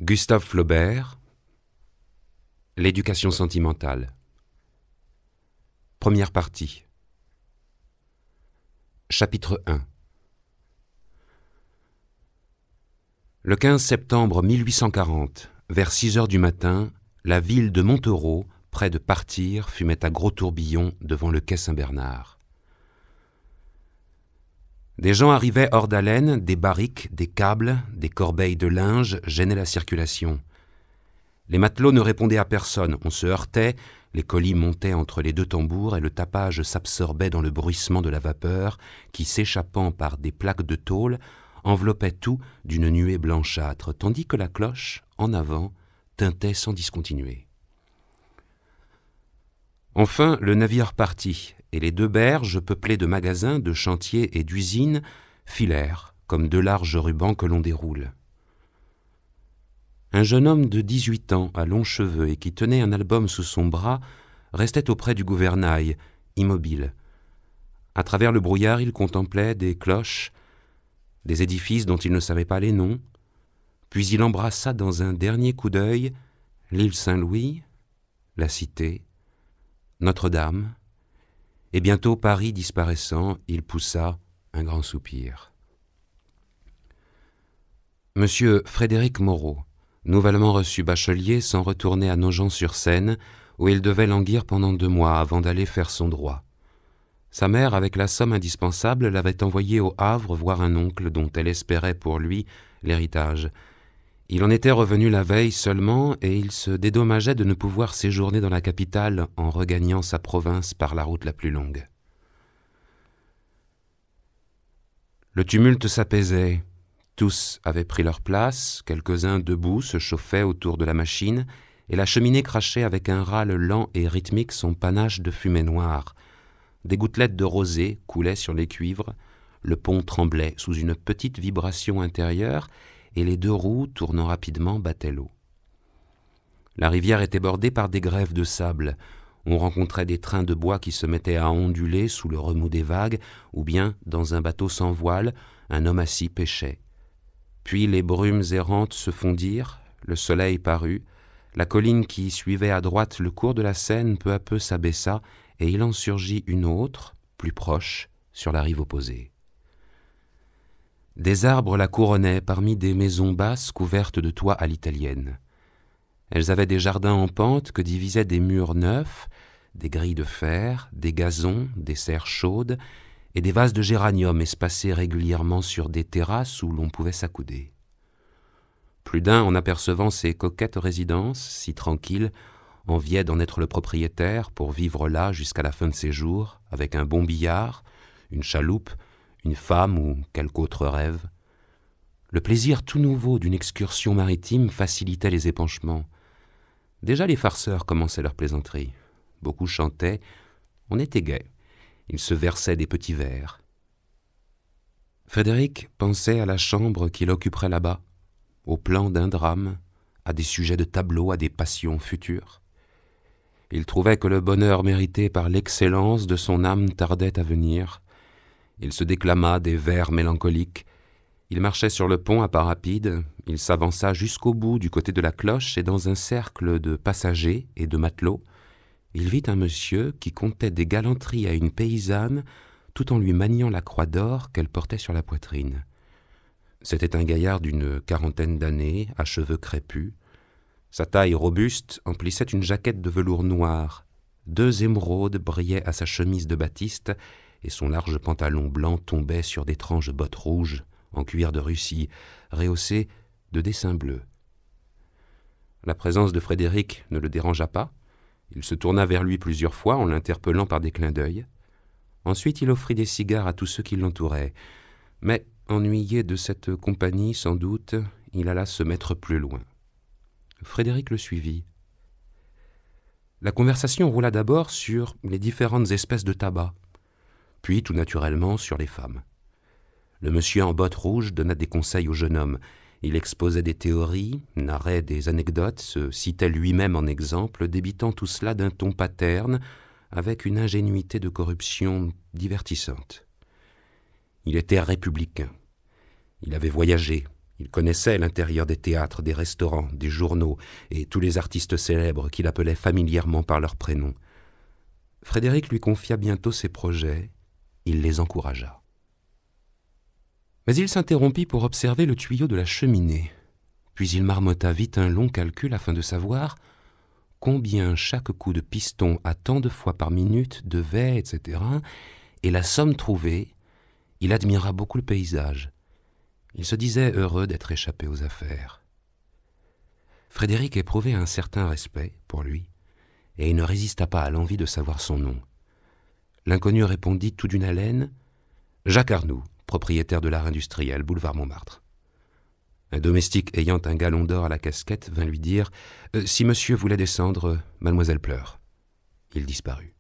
Gustave Flaubert, L'éducation sentimentale. Première partie. Chapitre 1. Le 15 septembre 1840, vers 6 heures du matin, la ville de Montereau, près de Partir, fumait à gros tourbillons devant le quai Saint-Bernard. Des gens arrivaient hors d'haleine, des barriques, des câbles, des corbeilles de linge gênaient la circulation. Les matelots ne répondaient à personne, on se heurtait, les colis montaient entre les deux tambours et le tapage s'absorbait dans le bruissement de la vapeur qui, s'échappant par des plaques de tôle, enveloppait tout d'une nuée blanchâtre, tandis que la cloche, en avant, tintait sans discontinuer. Enfin, le navire partit, et les deux berges, peuplées de magasins, de chantiers et d'usines, filèrent, comme deux larges rubans que l'on déroule. Un jeune homme de 18 ans, à longs cheveux et qui tenait un album sous son bras, restait auprès du gouvernail, immobile. À travers le brouillard, il contemplait des cloches, des édifices dont il ne savait pas les noms, puis il embrassa dans un dernier coup d'œil l'île Saint-Louis, la Cité, Notre-Dame, et bientôt Paris disparaissant, il poussa un grand soupir. Monsieur Frédéric Moreau, nouvellement reçu bachelier, s'en retournait à Nogent-sur-Seine, où il devait languir pendant 2 mois avant d'aller faire son droit. Sa mère, avec la somme indispensable, l'avait envoyé au Havre voir un oncle dont elle espérait pour lui l'héritage. Il en était revenu la veille seulement et il se dédommageait de ne pouvoir séjourner dans la capitale en regagnant sa province par la route la plus longue. Le tumulte s'apaisait. Tous avaient pris leur place, quelques-uns debout se chauffaient autour de la machine et la cheminée crachait avec un râle lent et rythmique son panache de fumée noire. Des gouttelettes de rosée coulaient sur les cuivres, le pont tremblait sous une petite vibration intérieure et les 2 roues, tournant rapidement, battaient l'eau. La rivière était bordée par des grèves de sable. On rencontrait des trains de bois qui se mettaient à onduler sous le remous des vagues, ou bien, dans un bateau sans voile, un homme assis pêchait. Puis les brumes errantes se fondirent, le soleil parut, la colline qui suivait à droite le cours de la Seine peu à peu s'abaissa, et il en surgit une autre, plus proche, sur la rive opposée. Des arbres la couronnaient parmi des maisons basses couvertes de toits à l'italienne. Elles avaient des jardins en pente que divisaient des murs neufs, des grilles de fer, des gazons, des serres chaudes et des vases de géranium espacés régulièrement sur des terrasses où l'on pouvait s'accouder. Plus d'un, en apercevant ces coquettes résidences, si tranquilles, enviait d'en être le propriétaire pour vivre là jusqu'à la fin de ses jours, avec un bon billard, une chaloupe, une femme ou quelque autre rêve. Le plaisir tout nouveau d'une excursion maritime facilitait les épanchements. Déjà les farceurs commençaient leurs plaisanteries. Beaucoup chantaient, on était gai. Ils se versaient des petits verres. Frédéric pensait à la chambre qu'il occuperait là-bas, au plan d'un drame, à des sujets de tableaux, à des passions futures. Il trouvait que le bonheur mérité par l'excellence de son âme tardait à venir. Il se déclama des vers mélancoliques. Il marchait sur le pont à pas rapides. Il s'avança jusqu'au bout du côté de la cloche et dans un cercle de passagers et de matelots, il vit un monsieur qui contait des galanteries à une paysanne tout en lui maniant la croix d'or qu'elle portait sur la poitrine. C'était un gaillard d'une 40aine d'années, à cheveux crépus. Sa taille robuste emplissait une jaquette de velours noir. 2 émeraudes brillaient à sa chemise de batiste et son large pantalon blanc tombait sur d'étranges bottes rouges en cuir de Russie, rehaussées de dessins bleus. La présence de Frédéric ne le dérangea pas. Il se tourna vers lui plusieurs fois en l'interpellant par des clins d'œil. Ensuite, il offrit des cigares à tous ceux qui l'entouraient. Mais, ennuyé de cette compagnie, sans doute, il alla se mettre plus loin. Frédéric le suivit. La conversation roula d'abord sur les différentes espèces de tabac, puis tout naturellement sur les femmes. Le monsieur en bottes rouges donna des conseils au jeune homme. Il exposait des théories, narrait des anecdotes, se citait lui-même en exemple, débitant tout cela d'un ton paterne, avec une ingénuité de corruption divertissante. Il était républicain. Il avait voyagé, Il connaissait l'intérieur des théâtres, des restaurants, des journaux et tous les artistes célèbres qu'il appelait familièrement par leur prénom. Frédéric lui confia bientôt ses projets, il les encouragea. Mais il s'interrompit pour observer le tuyau de la cheminée, puis il marmotta vite un long calcul afin de savoir combien chaque coup de piston à tant de fois par minute devait, etc. Et la somme trouvée, il admira beaucoup le paysage. Il se disait heureux d'être échappé aux affaires. Frédéric éprouvait un certain respect pour lui, et il ne résista pas à l'envie de savoir son nom. L'inconnu répondit tout d'une haleine « Jacques Arnoux, propriétaire de l'art industriel, boulevard Montmartre ». Un domestique ayant un galon d'or à la casquette vint lui dire « Si monsieur voulait descendre, mademoiselle pleure ». Il disparut.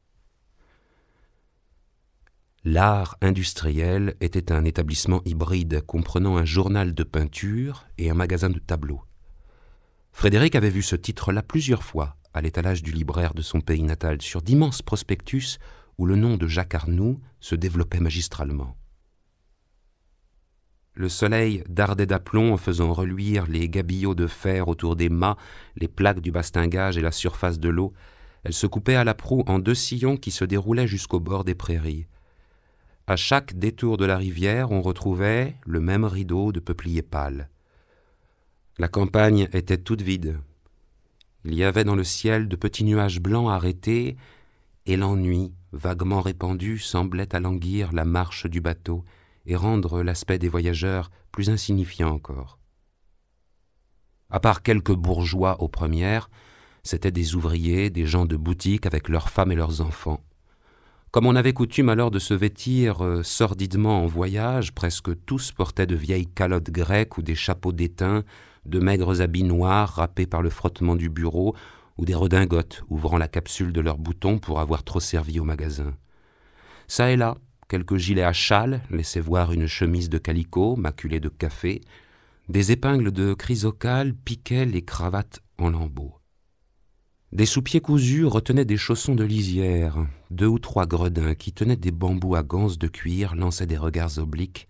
L'art industriel était un établissement hybride comprenant un journal de peinture et un magasin de tableaux. Frédéric avait vu ce titre-là plusieurs fois à l'étalage du libraire de son pays natal sur d'immenses prospectus où le nom de Jacques Arnoux se développait magistralement. Le soleil dardait d'aplomb en faisant reluire les gabillots de fer autour des mâts, les plaques du bastingage et la surface de l'eau. Elle se coupait à la proue en 2 sillons qui se déroulaient jusqu'au bord des prairies. À chaque détour de la rivière, on retrouvait le même rideau de peupliers pâles. La campagne était toute vide. Il y avait dans le ciel de petits nuages blancs arrêtés, et l'ennui, vaguement répandu, semblait alanguir la marche du bateau et rendre l'aspect des voyageurs plus insignifiant encore. À part quelques bourgeois aux premières, c'étaient des ouvriers, des gens de boutique avec leurs femmes et leurs enfants. Comme on avait coutume alors de se vêtir sordidement en voyage, presque tous portaient de vieilles calottes grecques ou des chapeaux d'étain, de maigres habits noirs râpés par le frottement du bureau ou des redingotes ouvrant la capsule de leurs boutons pour avoir trop servi au magasin. Ça et là, quelques gilets à châle laissaient voir une chemise de calicot maculée de café, des épingles de chrysocale piquaient les cravates en lambeaux. Des sous-pieds cousus retenaient des chaussons de lisière, 2 ou 3 gredins qui tenaient des bambous à ganses de cuir lançaient des regards obliques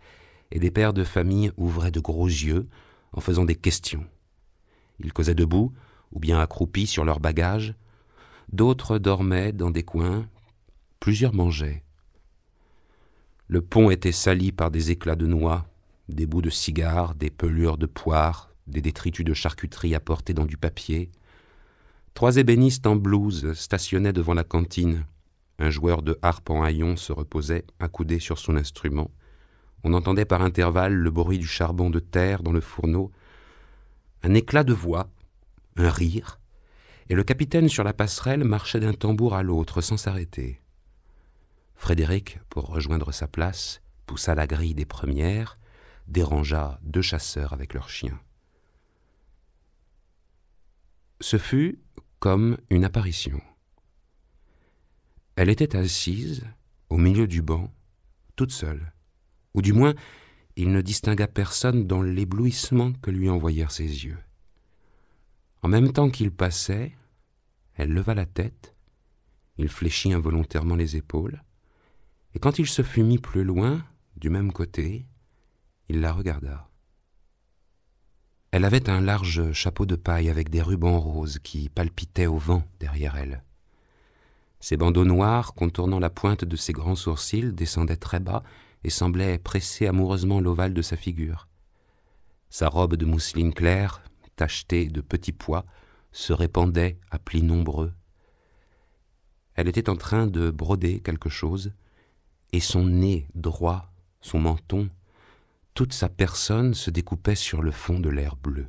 et des pères de famille ouvraient de gros yeux en faisant des questions. Ils causaient debout ou bien accroupis sur leurs bagages, d'autres dormaient dans des coins, plusieurs mangeaient. Le pont était sali par des éclats de noix, des bouts de cigares, des pelures de poires, des détritus de charcuterie apportés dans du papier. 3 ébénistes en blouse stationnaient devant la cantine. Un joueur de harpe en haillons se reposait, accoudé sur son instrument. On entendait par intervalles le bruit du charbon de terre dans le fourneau, un éclat de voix, un rire, et le capitaine sur la passerelle marchait d'un tambour à l'autre sans s'arrêter. Frédéric, pour rejoindre sa place, poussa la grille des premières, dérangea 2 chasseurs avec leurs chiens. Ce fut comme une apparition. Elle était assise, au milieu du banc, toute seule, ou du moins, il ne distingua personne dans l'éblouissement que lui envoyèrent ses yeux. En même temps qu'il passait, elle leva la tête, il fléchit involontairement les épaules, et quand il se fut mis plus loin, du même côté, il la regarda. Elle avait un large chapeau de paille avec des rubans roses qui palpitaient au vent derrière elle. Ses bandeaux noirs, contournant la pointe de ses grands sourcils, descendaient très bas et semblaient presser amoureusement l'ovale de sa figure. Sa robe de mousseline claire, tachetée de petits pois, se répandait à plis nombreux. Elle était en train de broder quelque chose, et son nez droit, son menton, toute sa personne se découpait sur le fond de l'air bleu.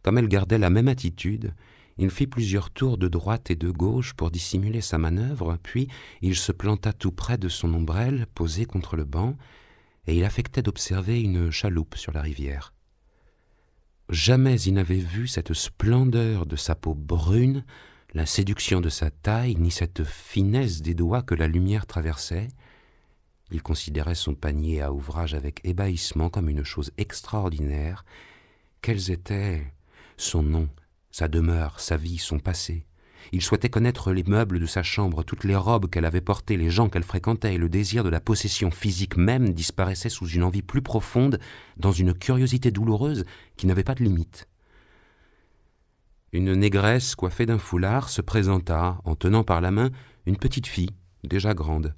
Comme elle gardait la même attitude, il fit plusieurs tours de droite et de gauche pour dissimuler sa manœuvre, puis il se planta tout près de son ombrelle posée contre le banc, et il affectait d'observer une chaloupe sur la rivière. Jamais il n'avait vu cette splendeur de sa peau brune, la séduction de sa taille, ni cette finesse des doigts que la lumière traversait. Il considérait son panier à ouvrage avec ébahissement comme une chose extraordinaire. Quels étaient son nom, sa demeure, sa vie, son passé? Il souhaitait connaître les meubles de sa chambre, toutes les robes qu'elle avait portées, les gens qu'elle fréquentait, et le désir de la possession physique même disparaissait sous une envie plus profonde, dans une curiosité douloureuse qui n'avait pas de limite. Une négresse coiffée d'un foulard se présenta, en tenant par la main une petite fille, déjà grande.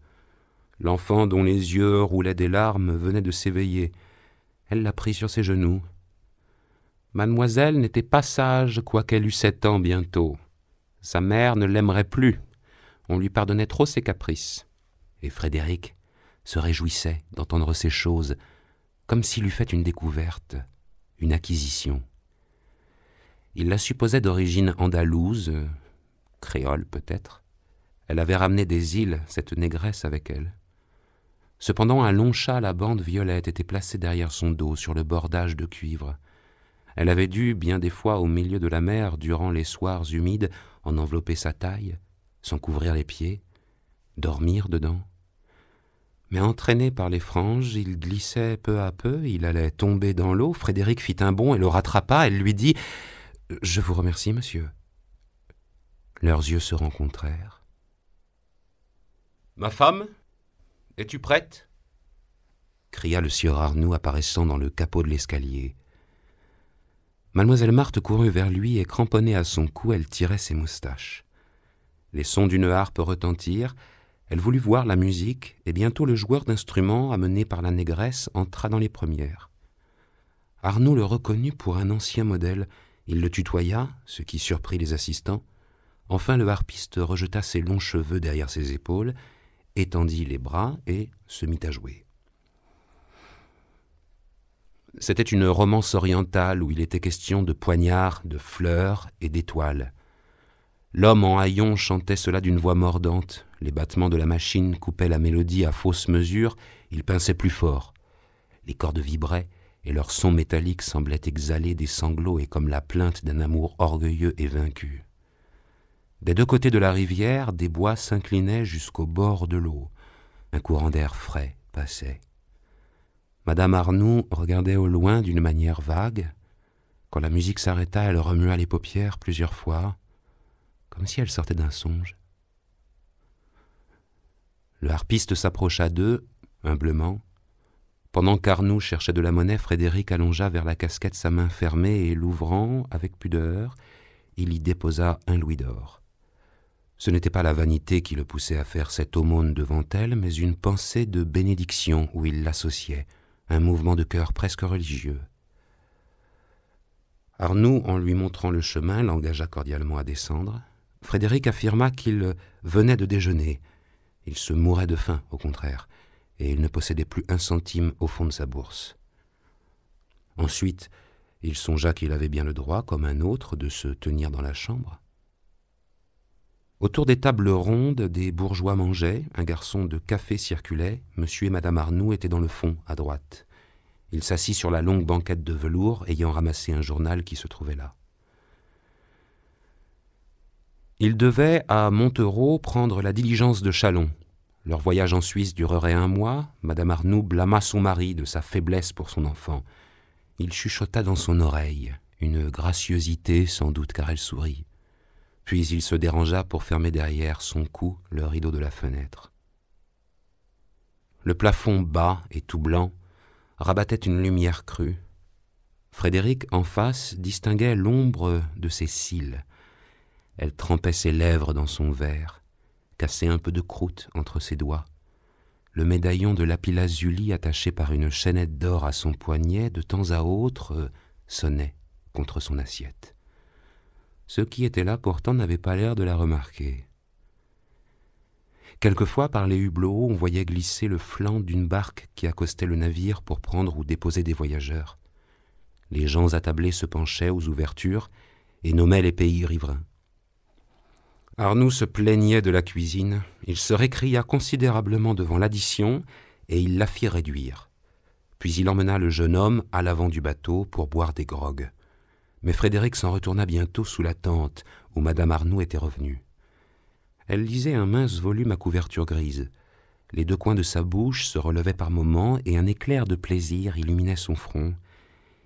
L'enfant dont les yeux roulaient des larmes venait de s'éveiller. Elle la prit sur ses genoux. Mademoiselle n'était pas sage, quoiqu'elle eût 7 ans bientôt. Sa mère ne l'aimerait plus. On lui pardonnait trop ses caprices. Et Frédéric se réjouissait d'entendre ces choses, comme s'il eût fait une découverte, une acquisition. Il la supposait d'origine andalouse, créole peut-être. Elle avait ramené des îles cette négresse avec elle. Cependant, un long châle à bandes violettes était placé derrière son dos sur le bordage de cuivre. Elle avait dû, bien des fois au milieu de la mer, durant les soirs humides, en envelopper sa taille, s'en couvrir les pieds, dormir dedans. Mais entraîné par les franges, il glissait peu à peu, il allait tomber dans l'eau. Frédéric fit un bond et le rattrapa. Elle lui dit « Je vous remercie, monsieur. » Leurs yeux se rencontrèrent. « Ma femme, es-tu prête ?» cria le sieur Arnoux apparaissant dans le capot de l'escalier. Mademoiselle Marthe courut vers lui et cramponnée à son cou, elle tirait ses moustaches. Les sons d'une harpe retentirent, elle voulut voir la musique, et bientôt le joueur d'instruments, amené par la négresse, entra dans les premières. Arnoux le reconnut pour un ancien modèle, il le tutoya, ce qui surprit les assistants. Enfin le harpiste rejeta ses longs cheveux derrière ses épaules, étendit les bras et se mit à jouer. C'était une romance orientale où il était question de poignards, de fleurs et d'étoiles. L'homme en haillons chantait cela d'une voix mordante. Les battements de la machine coupaient la mélodie à fausse mesure, il pinçait plus fort. Les cordes vibraient et leur son métallique semblait exhaler des sanglots et comme la plainte d'un amour orgueilleux et vaincu. Des deux côtés de la rivière, des bois s'inclinaient jusqu'au bord de l'eau. Un courant d'air frais passait. Madame Arnoux regardait au loin d'une manière vague. Quand la musique s'arrêta, elle remua les paupières plusieurs fois, comme si elle sortait d'un songe. Le harpiste s'approcha d'eux, humblement. Pendant qu'Arnoux cherchait de la monnaie, Frédéric allongea vers la casquette sa main fermée et l'ouvrant avec pudeur, il y déposa 1 louis d'or. Ce n'était pas la vanité qui le poussait à faire cette aumône devant elle, mais une pensée de bénédiction où il l'associait, un mouvement de cœur presque religieux. Arnoux, en lui montrant le chemin, l'engagea cordialement à descendre. Frédéric affirma qu'il venait de déjeuner. Il se mourait de faim, au contraire, et il ne possédait plus 1 centime au fond de sa bourse. Ensuite, il songea qu'il avait bien le droit, comme un autre, de se tenir dans la chambre. Autour des tables rondes, des bourgeois mangeaient, un garçon de café circulait, monsieur et madame Arnoux étaient dans le fond, à droite. Il s'assit sur la longue banquette de velours, ayant ramassé un journal qui se trouvait là. Ils devaient, à Montereau, prendre la diligence de Châlons. Leur voyage en Suisse durerait 1 mois. Madame Arnoux blâma son mari de sa faiblesse pour son enfant. Il chuchota dans son oreille, une graciosité sans doute car elle sourit. Puis il se dérangea pour fermer derrière son cou le rideau de la fenêtre. Le plafond bas et tout blanc rabattait une lumière crue. Frédéric, en face, distinguait l'ombre de ses cils. Elle trempait ses lèvres dans son verre, cassait un peu de croûte entre ses doigts. Le médaillon de lapis-lazuli attaché par une chaînette d'or à son poignet, de temps à autre, sonnait contre son assiette. Ceux qui étaient là pourtant n'avaient pas l'air de la remarquer. Quelquefois, par les hublots, on voyait glisser le flanc d'une barque qui accostait le navire pour prendre ou déposer des voyageurs. Les gens attablés se penchaient aux ouvertures et nommaient les pays riverains. Arnoux se plaignait de la cuisine, il se récria considérablement devant l'addition et il la fit réduire. Puis il emmena le jeune homme à l'avant du bateau pour boire des grogues. Mais Frédéric s'en retourna bientôt sous la tente où madame Arnoux était revenue. Elle lisait un mince volume à couverture grise. Les 2 coins de sa bouche se relevaient par moments et un éclair de plaisir illuminait son front.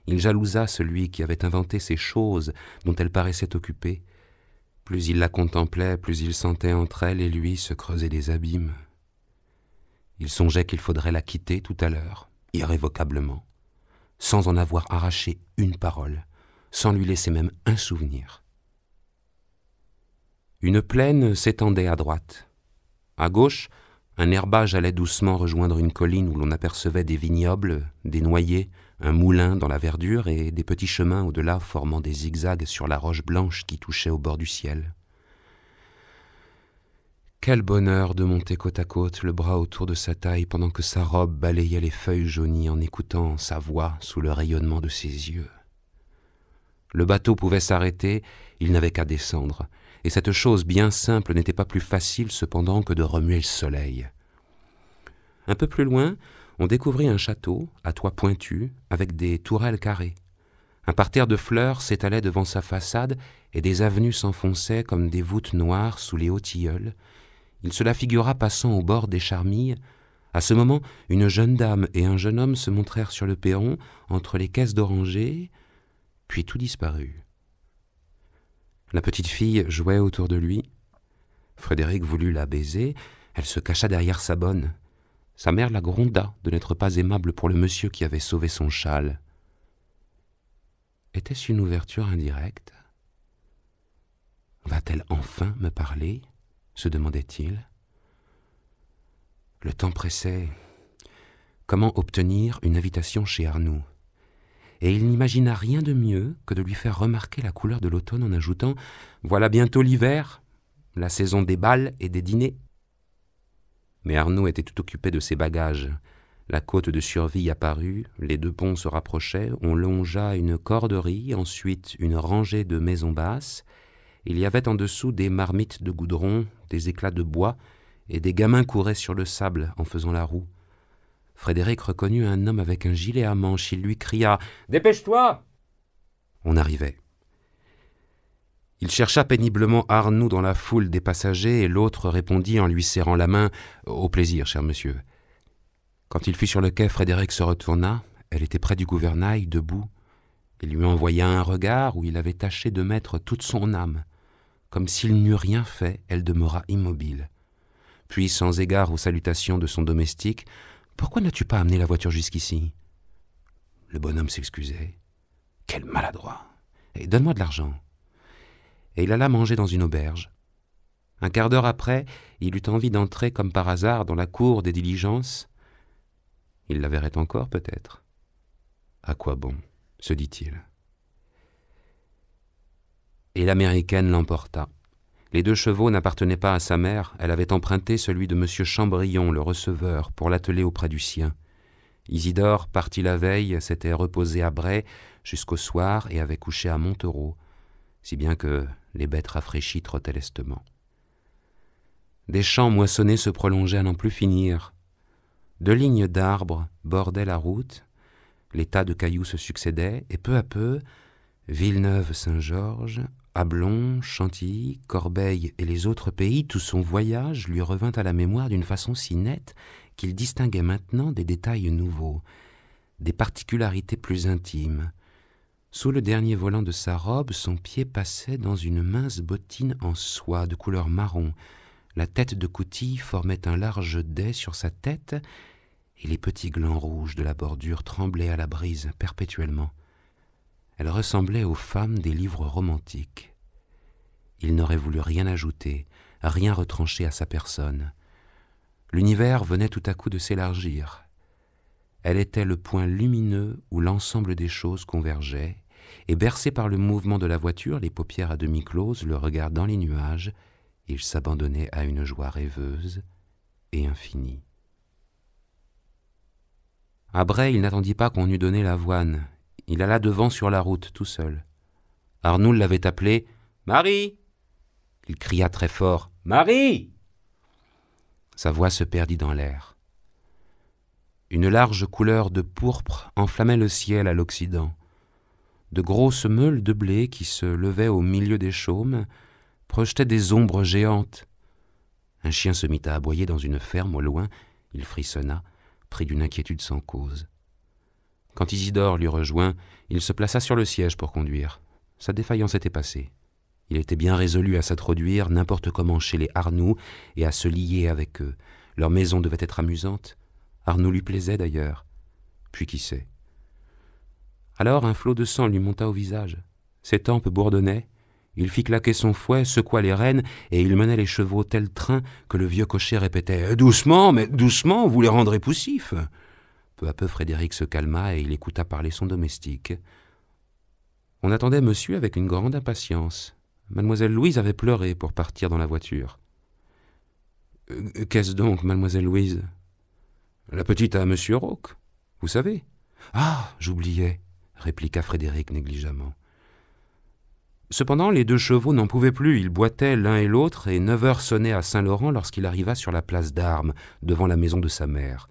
Il jalousa celui qui avait inventé ces choses dont elle paraissait occupée. Plus il la contemplait, plus il sentait entre elle et lui se creuser des abîmes. Il songeait qu'il faudrait la quitter tout à l'heure, irrévocablement, sans en avoir arraché une parole, sans lui laisser même un souvenir. Une plaine s'étendait à droite. À gauche, un herbage allait doucement rejoindre une colline où l'on apercevait des vignobles, des noyers, un moulin dans la verdure et des petits chemins au-delà formant des zigzags sur la roche blanche qui touchait au bord du ciel. Quel bonheur de monter côte à côte, le bras autour de sa taille, pendant que sa robe balayait les feuilles jaunies en écoutant sa voix sous le rayonnement de ses yeux. Le bateau pouvait s'arrêter, il n'avait qu'à descendre, et cette chose bien simple n'était pas plus facile cependant que de remuer le soleil. Un peu plus loin, on découvrit un château, à toit pointu, avec des tourelles carrées. Un parterre de fleurs s'étalait devant sa façade et des avenues s'enfonçaient comme des voûtes noires sous les hauts tilleuls. Il se la figura passant au bord des charmilles. À ce moment, une jeune dame et un jeune homme se montrèrent sur le perron, entre les caisses d'orangers, puis tout disparut. La petite fille jouait autour de lui. Frédéric voulut la baiser, elle se cacha derrière sa bonne. Sa mère la gronda de n'être pas aimable pour le monsieur qui avait sauvé son châle. Était-ce une ouverture indirecte ? Va-t-elle enfin me parler ? Se demandait-il. Le temps pressait. Comment obtenir une invitation chez Arnoux ? Et il n'imagina rien de mieux que de lui faire remarquer la couleur de l'automne en ajoutant « Voilà bientôt l'hiver, la saison des bals et des dîners. » Mais Arnoux était tout occupé de ses bagages. La côte de Surville apparut, les deux ponts se rapprochaient, on longea une corderie, ensuite une rangée de maisons basses. Il y avait en dessous des marmites de goudron, des éclats de bois, et des gamins couraient sur le sable en faisant la roue. Frédéric reconnut un homme avec un gilet à manches. Il lui cria « Dépêche-toi !» On arrivait. Il chercha péniblement Arnoux dans la foule des passagers et l'autre répondit en lui serrant la main « Au plaisir, cher monsieur ». Quand il fut sur le quai, Frédéric se retourna. Elle était près du gouvernail, debout. Il lui envoya un regard où il avait tâché de mettre toute son âme. Comme s'il n'eût rien fait, elle demeura immobile. Puis, sans égard aux salutations de son domestique, « Pourquoi n'as-tu pas amené la voiture jusqu'ici » Le bonhomme s'excusait. « Quel maladroit ! Et donne-moi de l'argent. » Et il alla manger dans une auberge. Un quart d'heure après, il eut envie d'entrer comme par hasard dans la cour des diligences. Il la verrait encore peut-être. À quoi bon, se dit-il. Et l'américaine l'emporta. Les deux chevaux n'appartenaient pas à sa mère, elle avait emprunté celui de M. Chambrillon, le receveur, pour l'atteler auprès du sien. Isidore, parti la veille, s'était reposé à Bray jusqu'au soir et avait couché à Montereau, si bien que les bêtes rafraîchies trottaient lestement. Des champs moissonnés se prolongeaient à n'en plus finir. 2 lignes d'arbres bordaient la route, les tas de cailloux se succédaient, et peu à peu, Villeneuve-Saint-Georges, Ablon, Chantilly, Corbeil et les autres pays, tout son voyage lui revint à la mémoire d'une façon si nette qu'il distinguait maintenant des détails nouveaux, des particularités plus intimes. Sous le dernier volant de sa robe, son pied passait dans une mince bottine en soie de couleur marron. La tête de coutille formait un large dais sur sa tête et les petits glands rouges de la bordure tremblaient à la brise perpétuellement. Elle ressemblait aux femmes des livres romantiques. Il n'aurait voulu rien ajouter, rien retrancher à sa personne. L'univers venait tout à coup de s'élargir. Elle était le point lumineux où l'ensemble des choses convergeait, et bercé par le mouvement de la voiture, les paupières à demi closes, le regard dans les nuages, il s'abandonnait à une joie rêveuse et infinie. À Bray, il n'attendit pas qu'on eût donné l'avoine. Il alla devant sur la route, tout seul. Arnoul l'avait appelé « Marie !» Il cria très fort « Marie !» Sa voix se perdit dans l'air. Une large couleur de pourpre enflammait le ciel à l'Occident. De grosses meules de blé qui se levaient au milieu des chaumes projetaient des ombres géantes. Un chien se mit à aboyer dans une ferme au loin. Il frissonna, pris d'une inquiétude sans cause. Quand Isidore l'eut rejoint, il se plaça sur le siège pour conduire. Sa défaillance était passée. Il était bien résolu à s'introduire n'importe comment chez les Arnoux et à se lier avec eux. Leur maison devait être amusante. Arnoux lui plaisait d'ailleurs. Puis qui sait. Alors un flot de sang lui monta au visage. Ses tempes bourdonnaient. Il fit claquer son fouet, secoua les rênes, et il menait les chevaux tel train que le vieux cocher répétait « Doucement, mais doucement, vous les rendrez poussifs !» Peu à peu, Frédéric se calma et il écouta parler son domestique. On attendait monsieur avec une grande impatience. Mademoiselle Louise avait pleuré pour partir dans la voiture. « Qu'est-ce donc, mademoiselle Louise ?»« La petite à monsieur Rauque, vous savez. »« Ah, j'oubliais, » répliqua Frédéric négligemment. Cependant, les deux chevaux n'en pouvaient plus, ils boitaient l'un et l'autre, et 9 heures sonnaient à Saint-Laurent lorsqu'il arriva sur la place d'Armes, devant la maison de sa mère.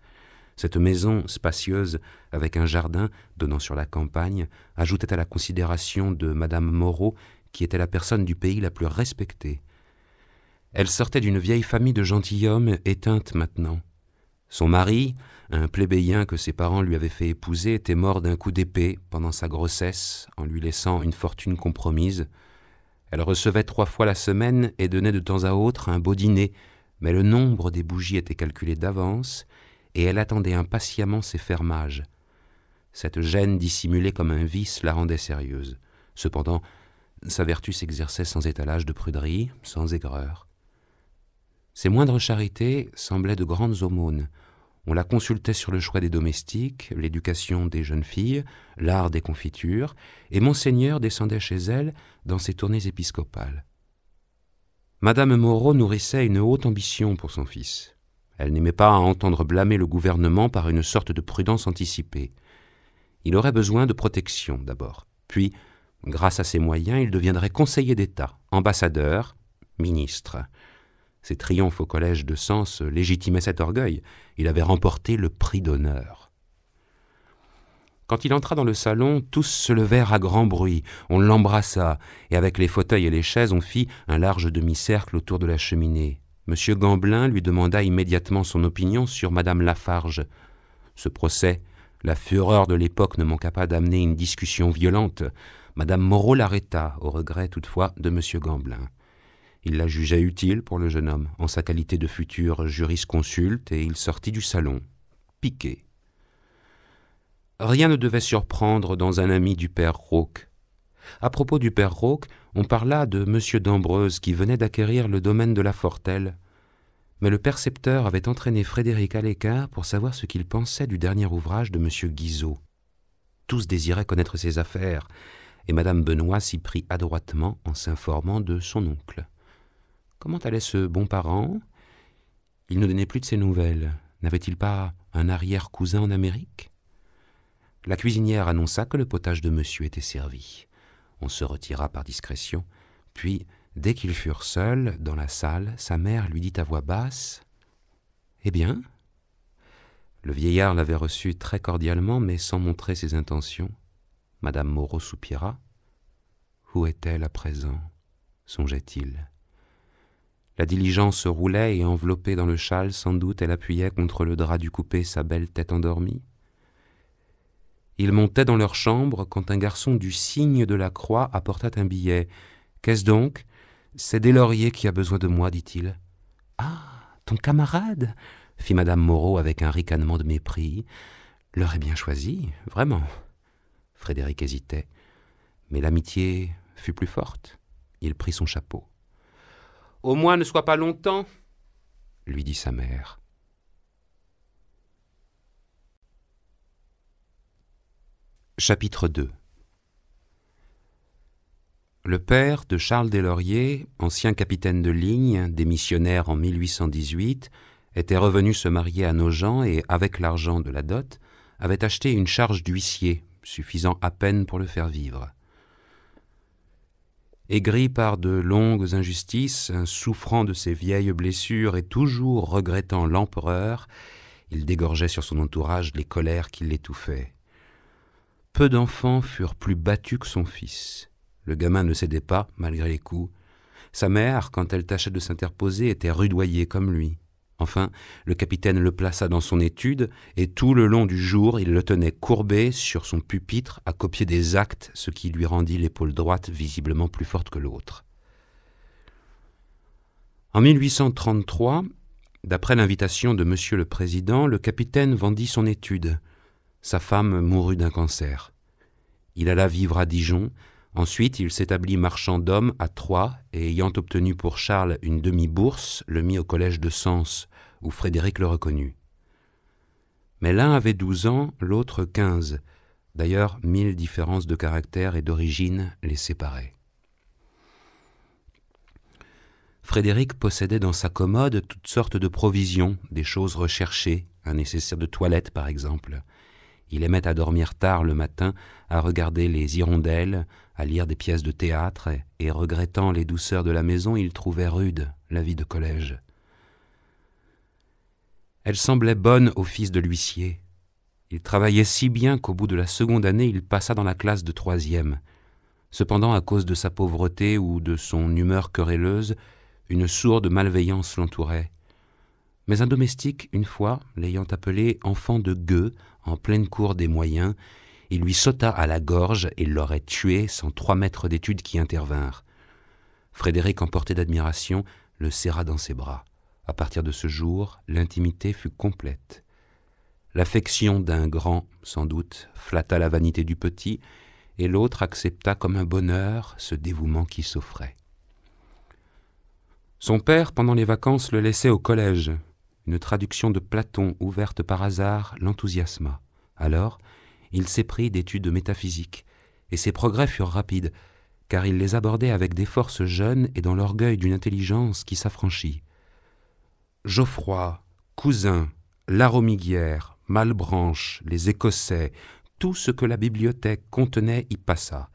Cette maison spacieuse, avec un jardin donnant sur la campagne, ajoutait à la considération de madame Moreau, qui était la personne du pays la plus respectée. Elle sortait d'une vieille famille de gentilshommes éteinte maintenant. Son mari, un plébéien que ses parents lui avaient fait épouser, était mort d'un coup d'épée pendant sa grossesse, en lui laissant une fortune compromise. Elle recevait 3 fois la semaine et donnait de temps à autre un beau dîner, mais le nombre des bougies était calculé d'avance, et elle attendait impatiemment ses fermages. Cette gêne dissimulée comme un vice la rendait sérieuse. Cependant, sa vertu s'exerçait sans étalage de pruderie, sans aigreur. Ses moindres charités semblaient de grandes aumônes. On la consultait sur le choix des domestiques, l'éducation des jeunes filles, l'art des confitures, et Monseigneur descendait chez elle dans ses tournées épiscopales. Madame Moreau nourrissait une haute ambition pour son fils. Elle n'aimait pas à entendre blâmer le gouvernement par une sorte de prudence anticipée. Il aurait besoin de protection d'abord, puis, grâce à ses moyens, il deviendrait conseiller d'État, ambassadeur, ministre. Ses triomphes au collège de Sens légitimaient cet orgueil. Il avait remporté le prix d'honneur. Quand il entra dans le salon, tous se levèrent à grand bruit. On l'embrassa, et avec les fauteuils et les chaises, on fit un large demi-cercle autour de la cheminée. M. Gamblin lui demanda immédiatement son opinion sur Madame Lafarge. Ce procès, la fureur de l'époque ne manqua pas d'amener une discussion violente. Madame Moreau l'arrêta, au regret toutefois de M. Gamblin. Il la jugeait utile pour le jeune homme, en sa qualité de futur jurisconsulte, et il sortit du salon, piqué. Rien ne devait surprendre dans un ami du père Rauque. À propos du père Rauque, on parla de M. d'Ambreuse qui venait d'acquérir le domaine de la Fortelle. Mais le percepteur avait entraîné Frédéric à l'écart pour savoir ce qu'il pensait du dernier ouvrage de M. Guizot. Tous désiraient connaître ses affaires, et Madame Benoît s'y prit adroitement en s'informant de son oncle. Comment allait ce bon parent? Il ne donnait plus de ses nouvelles. N'avait-il pas un arrière-cousin en Amérique? La cuisinière annonça que le potage de monsieur était servi. On se retira par discrétion, puis, dès qu'ils furent seuls dans la salle, sa mère lui dit à voix basse « Eh bien ?» Le vieillard l'avait reçu très cordialement, mais sans montrer ses intentions. Madame Moreau soupira. « Où est-elle à présent ?» songeait-il. La diligence roulait et enveloppée dans le châle, sans doute, elle appuyait contre le drap du coupé sa belle tête endormie. Ils montaient dans leur chambre quand un garçon du signe de la croix apporta un billet. « Qu'est-ce donc ? C'est Deslauriers qui a besoin de moi, dit-il. »« Ah, ton camarade !» fit Madame Moreau avec un ricanement de mépris. « L'heure est bien choisie, vraiment. » Frédéric hésitait, mais l'amitié fut plus forte. Il prit son chapeau. « Au moins ne sois pas longtemps, » lui dit sa mère. Chapitre 2. Le père de Charles Deslauriers, ancien capitaine de ligne, démissionnaire en 1818, était revenu se marier à Nogent et, avec l'argent de la dot, avait acheté une charge d'huissier, suffisant à peine pour le faire vivre. Aigri par de longues injustices, souffrant de ses vieilles blessures et toujours regrettant l'empereur, il dégorgeait sur son entourage les colères qui l'étouffaient. Peu d'enfants furent plus battus que son fils. Le gamin ne cédait pas, malgré les coups. Sa mère, quand elle tâchait de s'interposer, était rudoyée comme lui. Enfin, le capitaine le plaça dans son étude, et tout le long du jour, il le tenait courbé sur son pupitre à copier des actes, ce qui lui rendit l'épaule droite visiblement plus forte que l'autre. En 1833, d'après l'invitation de Monsieur le Président, le capitaine vendit son étude. Sa femme mourut d'un cancer. Il alla vivre à Dijon. Ensuite, il s'établit marchand d'hommes à Troyes et ayant obtenu pour Charles une demi-bourse, le mit au collège de Sens, où Frédéric le reconnut. Mais l'un avait 12 ans, l'autre 15. D'ailleurs, 1000 différences de caractère et d'origine les séparaient. Frédéric possédait dans sa commode toutes sortes de provisions, des choses recherchées, un nécessaire de toilette par exemple. Il aimait à dormir tard le matin, à regarder les hirondelles, à lire des pièces de théâtre, et regrettant les douceurs de la maison, il trouvait rude la vie de collège. Elle semblait bonne au fils de l'huissier. Il travaillait si bien qu'au bout de la seconde année, il passa dans la classe de 3e. Cependant, à cause de sa pauvreté ou de son humeur querelleuse, une sourde malveillance l'entourait. Mais un domestique, une fois, l'ayant appelé enfant de gueux, en pleine cour des moyens, il lui sauta à la gorge et l'aurait tué sans 3 maîtres d'études qui intervinrent. Frédéric, emporté d'admiration, le serra dans ses bras. À partir de ce jour, l'intimité fut complète. L'affection d'un grand, sans doute, flatta la vanité du petit, et l'autre accepta comme un bonheur ce dévouement qui s'offrait. Son père, pendant les vacances, le laissait au collège. Une traduction de Platon ouverte par hasard l'enthousiasma. Alors, il s'éprit d'études métaphysiques, et ses progrès furent rapides, car il les abordait avec des forces jeunes et dans l'orgueil d'une intelligence qui s'affranchit. Geoffroy, Cousin, Laromiguière, Malebranche, les Écossais, tout ce que la bibliothèque contenait y passa.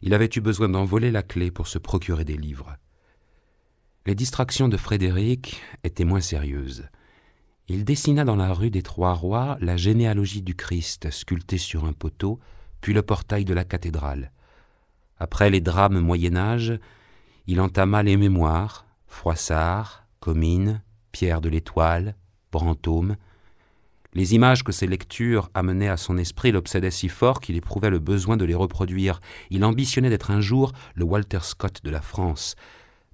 Il avait eu besoin d'en voler la clé pour se procurer des livres. Les distractions de Frédéric étaient moins sérieuses. Il dessina dans la rue des Trois-Rois la généalogie du Christ sculptée sur un poteau, puis le portail de la cathédrale. Après les drames Moyen-Âge, il entama les mémoires, Froissart, Comines, Pierre de l'Étoile, Brantôme. Les images que ces lectures amenaient à son esprit l'obsédaient si fort qu'il éprouvait le besoin de les reproduire. Il ambitionnait d'être un jour le Walter Scott de la France.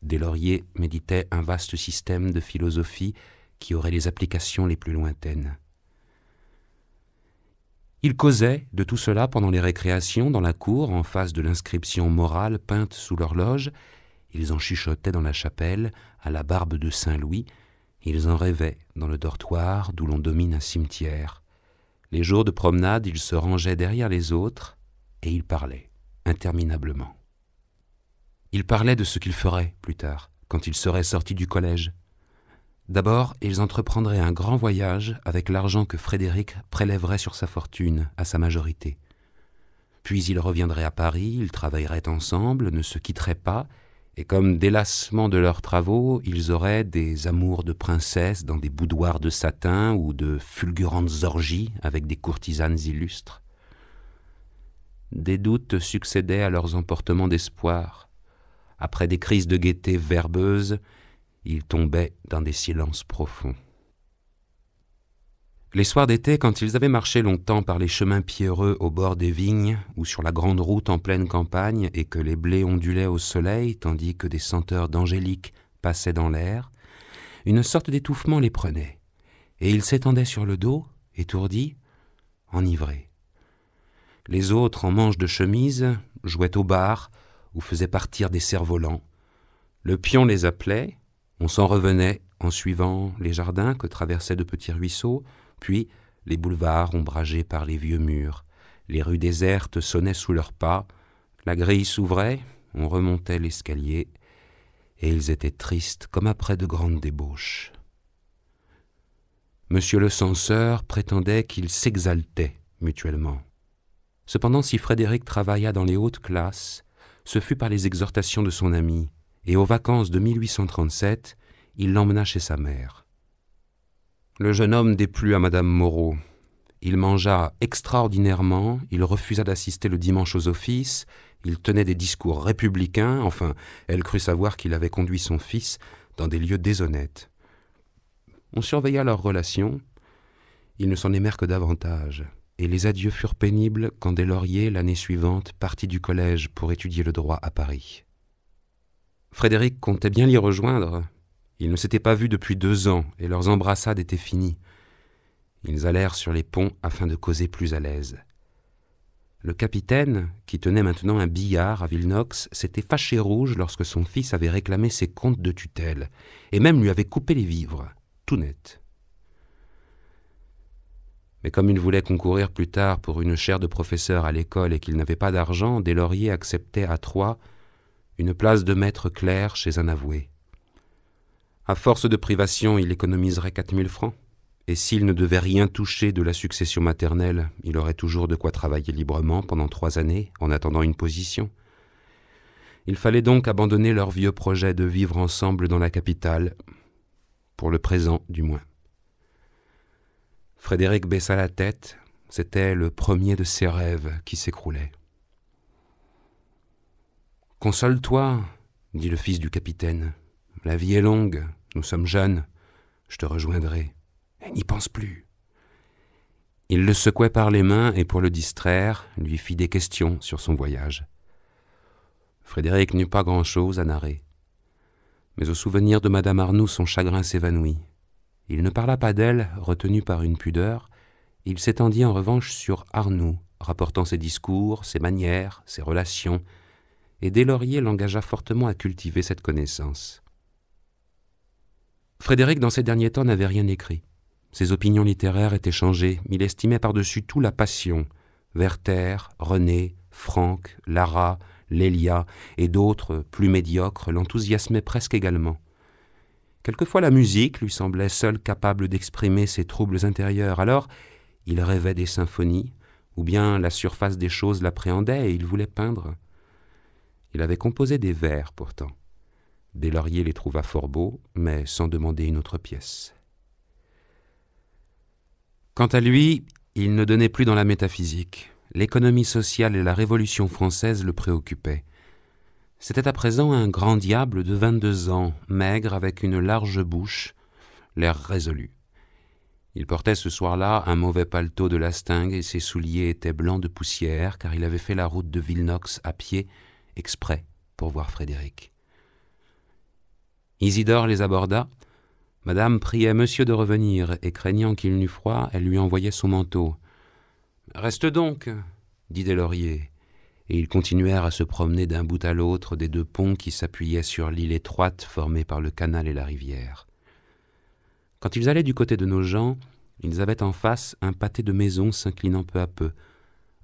Deslauriers méditait un vaste système de philosophie qui aurait les applications les plus lointaines. Il causait de tout cela pendant les récréations dans la cour en face de l'inscription morale peinte sous l'horloge. Ils en chuchotaient dans la chapelle à la barbe de Saint-Louis. Ils en rêvaient dans le dortoir d'où l'on domine un cimetière. Les jours de promenade, ils se rangeaient derrière les autres et ils parlaient interminablement. Ils parlaient de ce qu'ils feraient plus tard, quand ils seraient sortis du collège. D'abord, ils entreprendraient un grand voyage avec l'argent que Frédéric prélèverait sur sa fortune à sa majorité. Puis ils reviendraient à Paris, ils travailleraient ensemble, ne se quitteraient pas, et comme délassement de leurs travaux, ils auraient des amours de princesses dans des boudoirs de satin ou de fulgurantes orgies avec des courtisanes illustres. Des doutes succédaient à leurs emportements d'espoir. Après des crises de gaieté verbeuse, ils tombaient dans des silences profonds. Les soirs d'été, quand ils avaient marché longtemps par les chemins pierreux au bord des vignes ou sur la grande route en pleine campagne et que les blés ondulaient au soleil tandis que des senteurs d'angélique passaient dans l'air, une sorte d'étouffement les prenait et ils s'étendaient sur le dos, étourdis, enivrés. Les autres, en manches de chemise, jouaient au bar ou faisaient partir des cerfs-volants. Le pion les appelait, on s'en revenait en suivant les jardins que traversaient de petits ruisseaux, puis les boulevards ombragés par les vieux murs. Les rues désertes sonnaient sous leurs pas, la grille s'ouvrait, on remontait l'escalier, et ils étaient tristes comme après de grandes débauches. Monsieur le censeur prétendait qu'ils s'exaltaient mutuellement. Cependant, si Frédéric travailla dans les hautes classes, ce fut par les exhortations de son ami, et aux vacances de 1837, il l'emmena chez sa mère. Le jeune homme déplut à Madame Moreau. Il mangea extraordinairement, il refusa d'assister le dimanche aux offices, il tenait des discours républicains, enfin, elle crut savoir qu'il avait conduit son fils dans des lieux déshonnêtes. On surveilla leurs relations, ils ne s'en aimèrent que davantage, et les adieux furent pénibles quand Deslauriers, l'année suivante, partit du collège pour étudier le droit à Paris. Frédéric comptait bien l'y rejoindre. Ils ne s'étaient pas vus depuis 2 ans, et leurs embrassades étaient finies. Ils allèrent sur les ponts afin de causer plus à l'aise. Le capitaine, qui tenait maintenant un billard à Villenox, s'était fâché rouge lorsque son fils avait réclamé ses comptes de tutelle, et même lui avait coupé les vivres, tout net. Mais comme il voulait concourir plus tard pour une chaire de professeur à l'école et qu'il n'avait pas d'argent, Deslauriers acceptait à Troyes une place de maître clerc chez un avoué. À force de privation, il économiserait 4 000 francs. Et s'il ne devait rien toucher de la succession maternelle, il aurait toujours de quoi travailler librement pendant 3 années, en attendant une position. Il fallait donc abandonner leur vieux projet de vivre ensemble dans la capitale, pour le présent du moins. Frédéric baissa la tête, c'était le premier de ses rêves qui s'écroulait. « Console-toi, dit le fils du capitaine. La vie est longue, nous sommes jeunes, je te rejoindrai. Et n'y pense plus. » Il le secouait par les mains et pour le distraire, lui fit des questions sur son voyage. Frédéric n'eut pas grand-chose à narrer. Mais au souvenir de Madame Arnoux, son chagrin s'évanouit. Il ne parla pas d'elle, retenu par une pudeur. Il s'étendit en revanche sur Arnoux, rapportant ses discours, ses manières, ses relations, et Deslauriers l'engagea fortement à cultiver cette connaissance. Frédéric, dans ces derniers temps, n'avait rien écrit. Ses opinions littéraires étaient changées. Il estimait par-dessus tout la passion. Werther, René, Franck, Lara, Lélia et d'autres, plus médiocres, l'enthousiasmaient presque également. Quelquefois la musique lui semblait seule capable d'exprimer ses troubles intérieurs. Alors, il rêvait des symphonies, ou bien la surface des choses l'appréhendait et il voulait peindre. Il avait composé des vers, pourtant. Deslauriers les trouva fort beaux, mais sans demander une autre pièce. Quant à lui, il ne donnait plus dans la métaphysique. L'économie sociale et la Révolution française le préoccupaient. C'était à présent un grand diable de 22 ans, maigre, avec une large bouche, l'air résolu. Il portait ce soir-là un mauvais paletot de lastingue et ses souliers étaient blancs de poussière, car il avait fait la route de Villenox à pied, exprès pour voir Frédéric. Isidore les aborda. Madame priait monsieur de revenir, et craignant qu'il n'eût froid, elle lui envoyait son manteau. « Reste donc, » dit Deslauriers, et ils continuèrent à se promener d'un bout à l'autre des 2 ponts qui s'appuyaient sur l'île étroite formée par le canal et la rivière. Quand ils allaient du côté de Nogent, ils avaient en face un pâté de maisons s'inclinant peu à peu.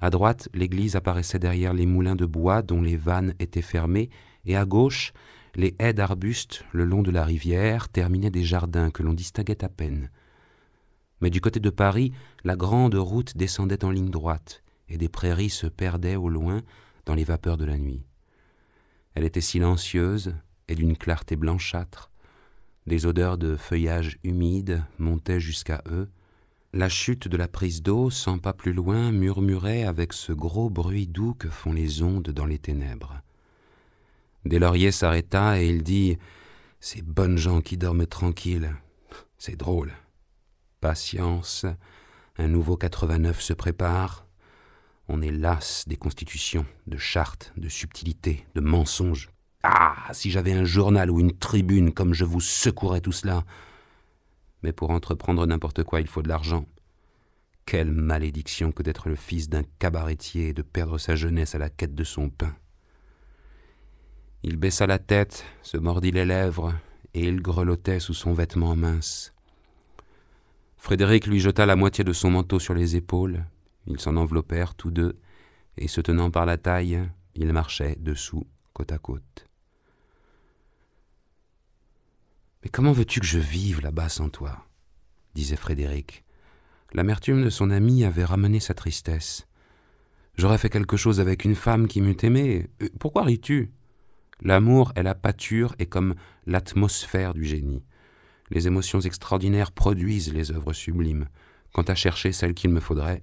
À droite, l'église apparaissait derrière les moulins de bois dont les vannes étaient fermées, et à gauche, les haies d'arbustes le long de la rivière terminaient des jardins que l'on distinguait à peine. Mais du côté de Paris, la grande route descendait en ligne droite, et des prairies se perdaient au loin dans les vapeurs de la nuit. Elle était silencieuse et d'une clarté blanchâtre. Des odeurs de feuillage humide montaient jusqu'à eux. La chute de la prise d'eau, 100 pas plus loin, murmurait avec ce gros bruit doux que font les ondes dans les ténèbres. Deslauriers s'arrêta et il dit « Ces bonnes gens qui dorment tranquilles, c'est drôle. Patience, un nouveau 89 se prépare. On est las des constitutions, de chartes, de subtilités, de mensonges. Ah, si j'avais un journal ou une tribune, comme je vous secouerais tout cela. Mais pour entreprendre n'importe quoi, il faut de l'argent. Quelle malédiction que d'être le fils d'un cabaretier et de perdre sa jeunesse à la quête de son pain. » Il baissa la tête, se mordit les lèvres, et il grelottait sous son vêtement mince. Frédéric lui jeta la moitié de son manteau sur les épaules. Ils s'en enveloppèrent tous deux, et se tenant par la taille, ils marchaient dessous, côte à côte. « Mais comment veux-tu que je vive là-bas sans toi ?» disait Frédéric. L'amertume de son ami avait ramené sa tristesse. « J'aurais fait quelque chose avec une femme qui m'eût aimé. Pourquoi ris-tu ? L'amour est la pâture et comme l'atmosphère du génie. Les émotions extraordinaires produisent les œuvres sublimes. Quant à chercher celle qu'il me faudrait,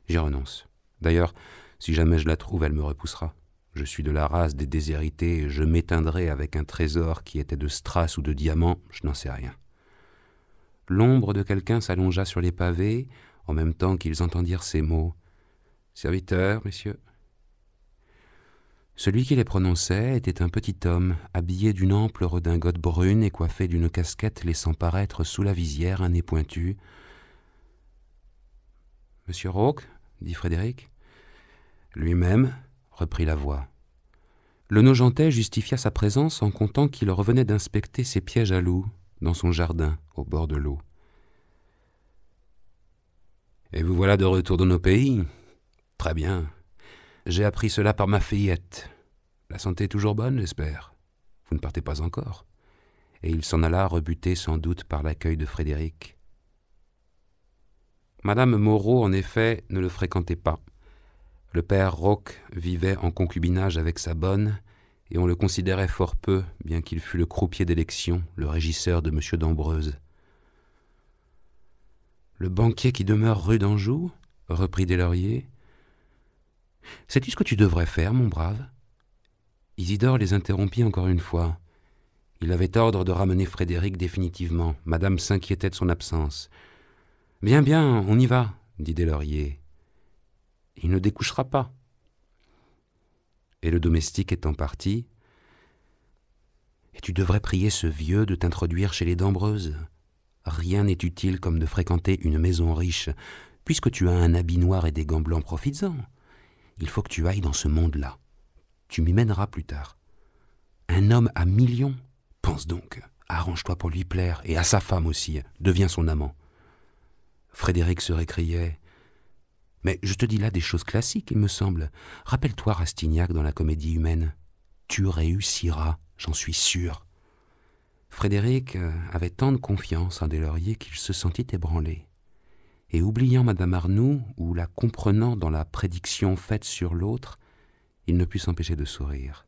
j'y renonce. D'ailleurs, si jamais je la trouve, elle me repoussera. Je suis de la race des déshérités et je m'éteindrai avec un trésor qui était de strass ou de diamants, je n'en sais rien. » L'ombre de quelqu'un s'allongea sur les pavés, en même temps qu'ils entendirent ces mots. « Serviteur, messieurs. » Celui qui les prononçait était un petit homme, habillé d'une ample redingote brune et coiffé d'une casquette laissant paraître sous la visière un nez pointu. « Monsieur Rauque » dit Frédéric. Lui-même, reprit la voix. Le Nogentais justifia sa présence en contant qu'il revenait d'inspecter ses pièges à loups dans son jardin au bord de l'eau. « Et vous voilà de retour dans nos pays ? Très bien. J'ai appris cela par ma fillette. La santé est toujours bonne, j'espère. Vous ne partez pas encore. » Et il s'en alla, rebuté sans doute par l'accueil de Frédéric. Madame Moreau, en effet, ne le fréquentait pas. Le père Rauque vivait en concubinage avec sa bonne, et on le considérait fort peu, bien qu'il fût le croupier d'élection, le régisseur de M. d'Ambreuse. « Le banquier qui demeure rue d'Anjou ?» reprit Deslauriers. « Sais-tu ce que tu devrais faire, mon brave ?» Isidore les interrompit encore une fois. Il avait ordre de ramener Frédéric définitivement. Madame s'inquiétait de son absence. « Bien, bien, on y va, » dit Deslauriers. « Il ne découchera pas. » Et le domestique étant parti, « Et tu devrais prier ce vieux de t'introduire chez les d'Ambreuse. Rien n'est utile comme de fréquenter une maison riche. Puisque tu as un habit noir et des gants blancs, profites-en. Il faut que tu ailles dans ce monde-là. Tu m'y mèneras plus tard. Un homme à millions, pense donc, arrange-toi pour lui plaire, et à sa femme aussi, deviens son amant. » Frédéric se récriait. « Mais je te dis là des choses classiques, il me semble. Rappelle-toi Rastignac dans la Comédie humaine. Tu réussiras, j'en suis sûr. » Frédéric avait tant de confiance en Deslauriers qu'il se sentit ébranlé. Et oubliant Madame Arnoux, ou la comprenant dans la prédiction faite sur l'autre, il ne put s'empêcher de sourire.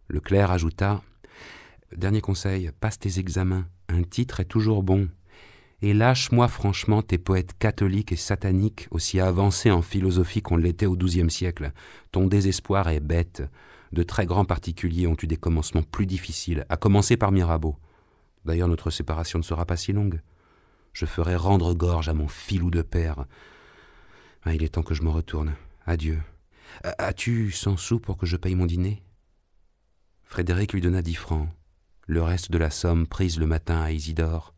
Le clerc ajouta « Dernier conseil, passe tes examens, un titre est toujours bon. Et lâche-moi franchement tes poètes catholiques et sataniques aussi avancés en philosophie qu'on l'était au XIIe siècle. Ton désespoir est bête. De très grands particuliers ont eu des commencements plus difficiles, à commencer par Mirabeau. D'ailleurs, notre séparation ne sera pas si longue. Je ferai rendre gorge à mon filou de père. Ah, il est temps que je me retourne. Adieu. As-tu 100 sous pour que je paye mon dîner ?» Frédéric lui donna 10 francs, le reste de la somme prise le matin à Isidore.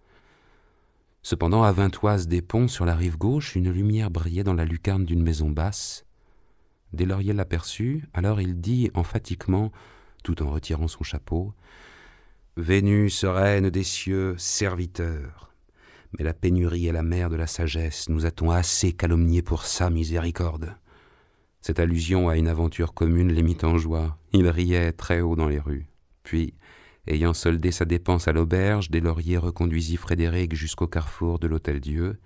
Cependant, à 20 toises des ponts, sur la rive gauche, une lumière brillait dans la lucarne d'une maison basse. Deslauriers l'aperçut, alors il dit emphatiquement, tout en retirant son chapeau, « Vénus, reine des cieux, serviteur. Mais la pénurie est la mère de la sagesse, nous a-t-on assez calomniés pour ça, miséricorde ?» Cette allusion à une aventure commune les mit en joie. Il riait très haut dans les rues. Puis, ayant soldé sa dépense à l'auberge, Deslauriers reconduisit Frédéric jusqu'au carrefour de l'Hôtel-Dieu,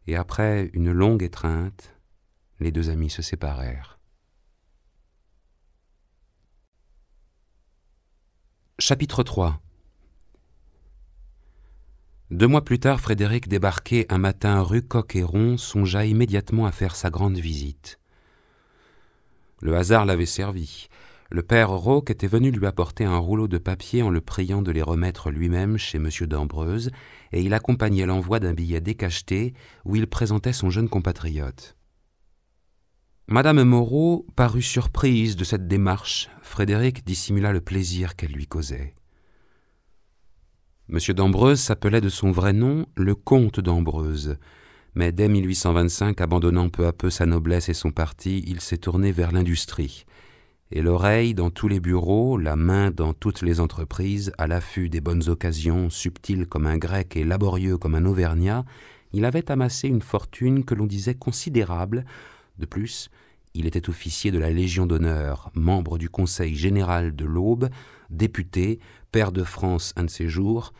et après une longue étreinte, les deux amis se séparèrent. Chapitre 3. 2 mois plus tard, Frédéric, débarqué un matin rue Coq-Héron, songea immédiatement à faire sa grande visite. Le hasard l'avait servi. Le père Rauque était venu lui apporter un rouleau de papier en le priant de les remettre lui-même chez M. d'Ambreuse, et il accompagnait l'envoi d'un billet décacheté où il présentait son jeune compatriote. Madame Moreau parut surprise de cette démarche. Frédéric dissimula le plaisir qu'elle lui causait. M. d'Ambreuse s'appelait de son vrai nom le comte d'Ambreuse, mais dès 1825, abandonnant peu à peu sa noblesse et son parti, il s'est tourné vers l'industrie. Et l'oreille dans tous les bureaux, la main dans toutes les entreprises, à l'affût des bonnes occasions, subtil comme un grec et laborieux comme un auvergnat, il avait amassé une fortune que l'on disait considérable. De plus, il était officier de la Légion d'honneur, membre du Conseil général de l'Aube, député, pair de France un de ses jours.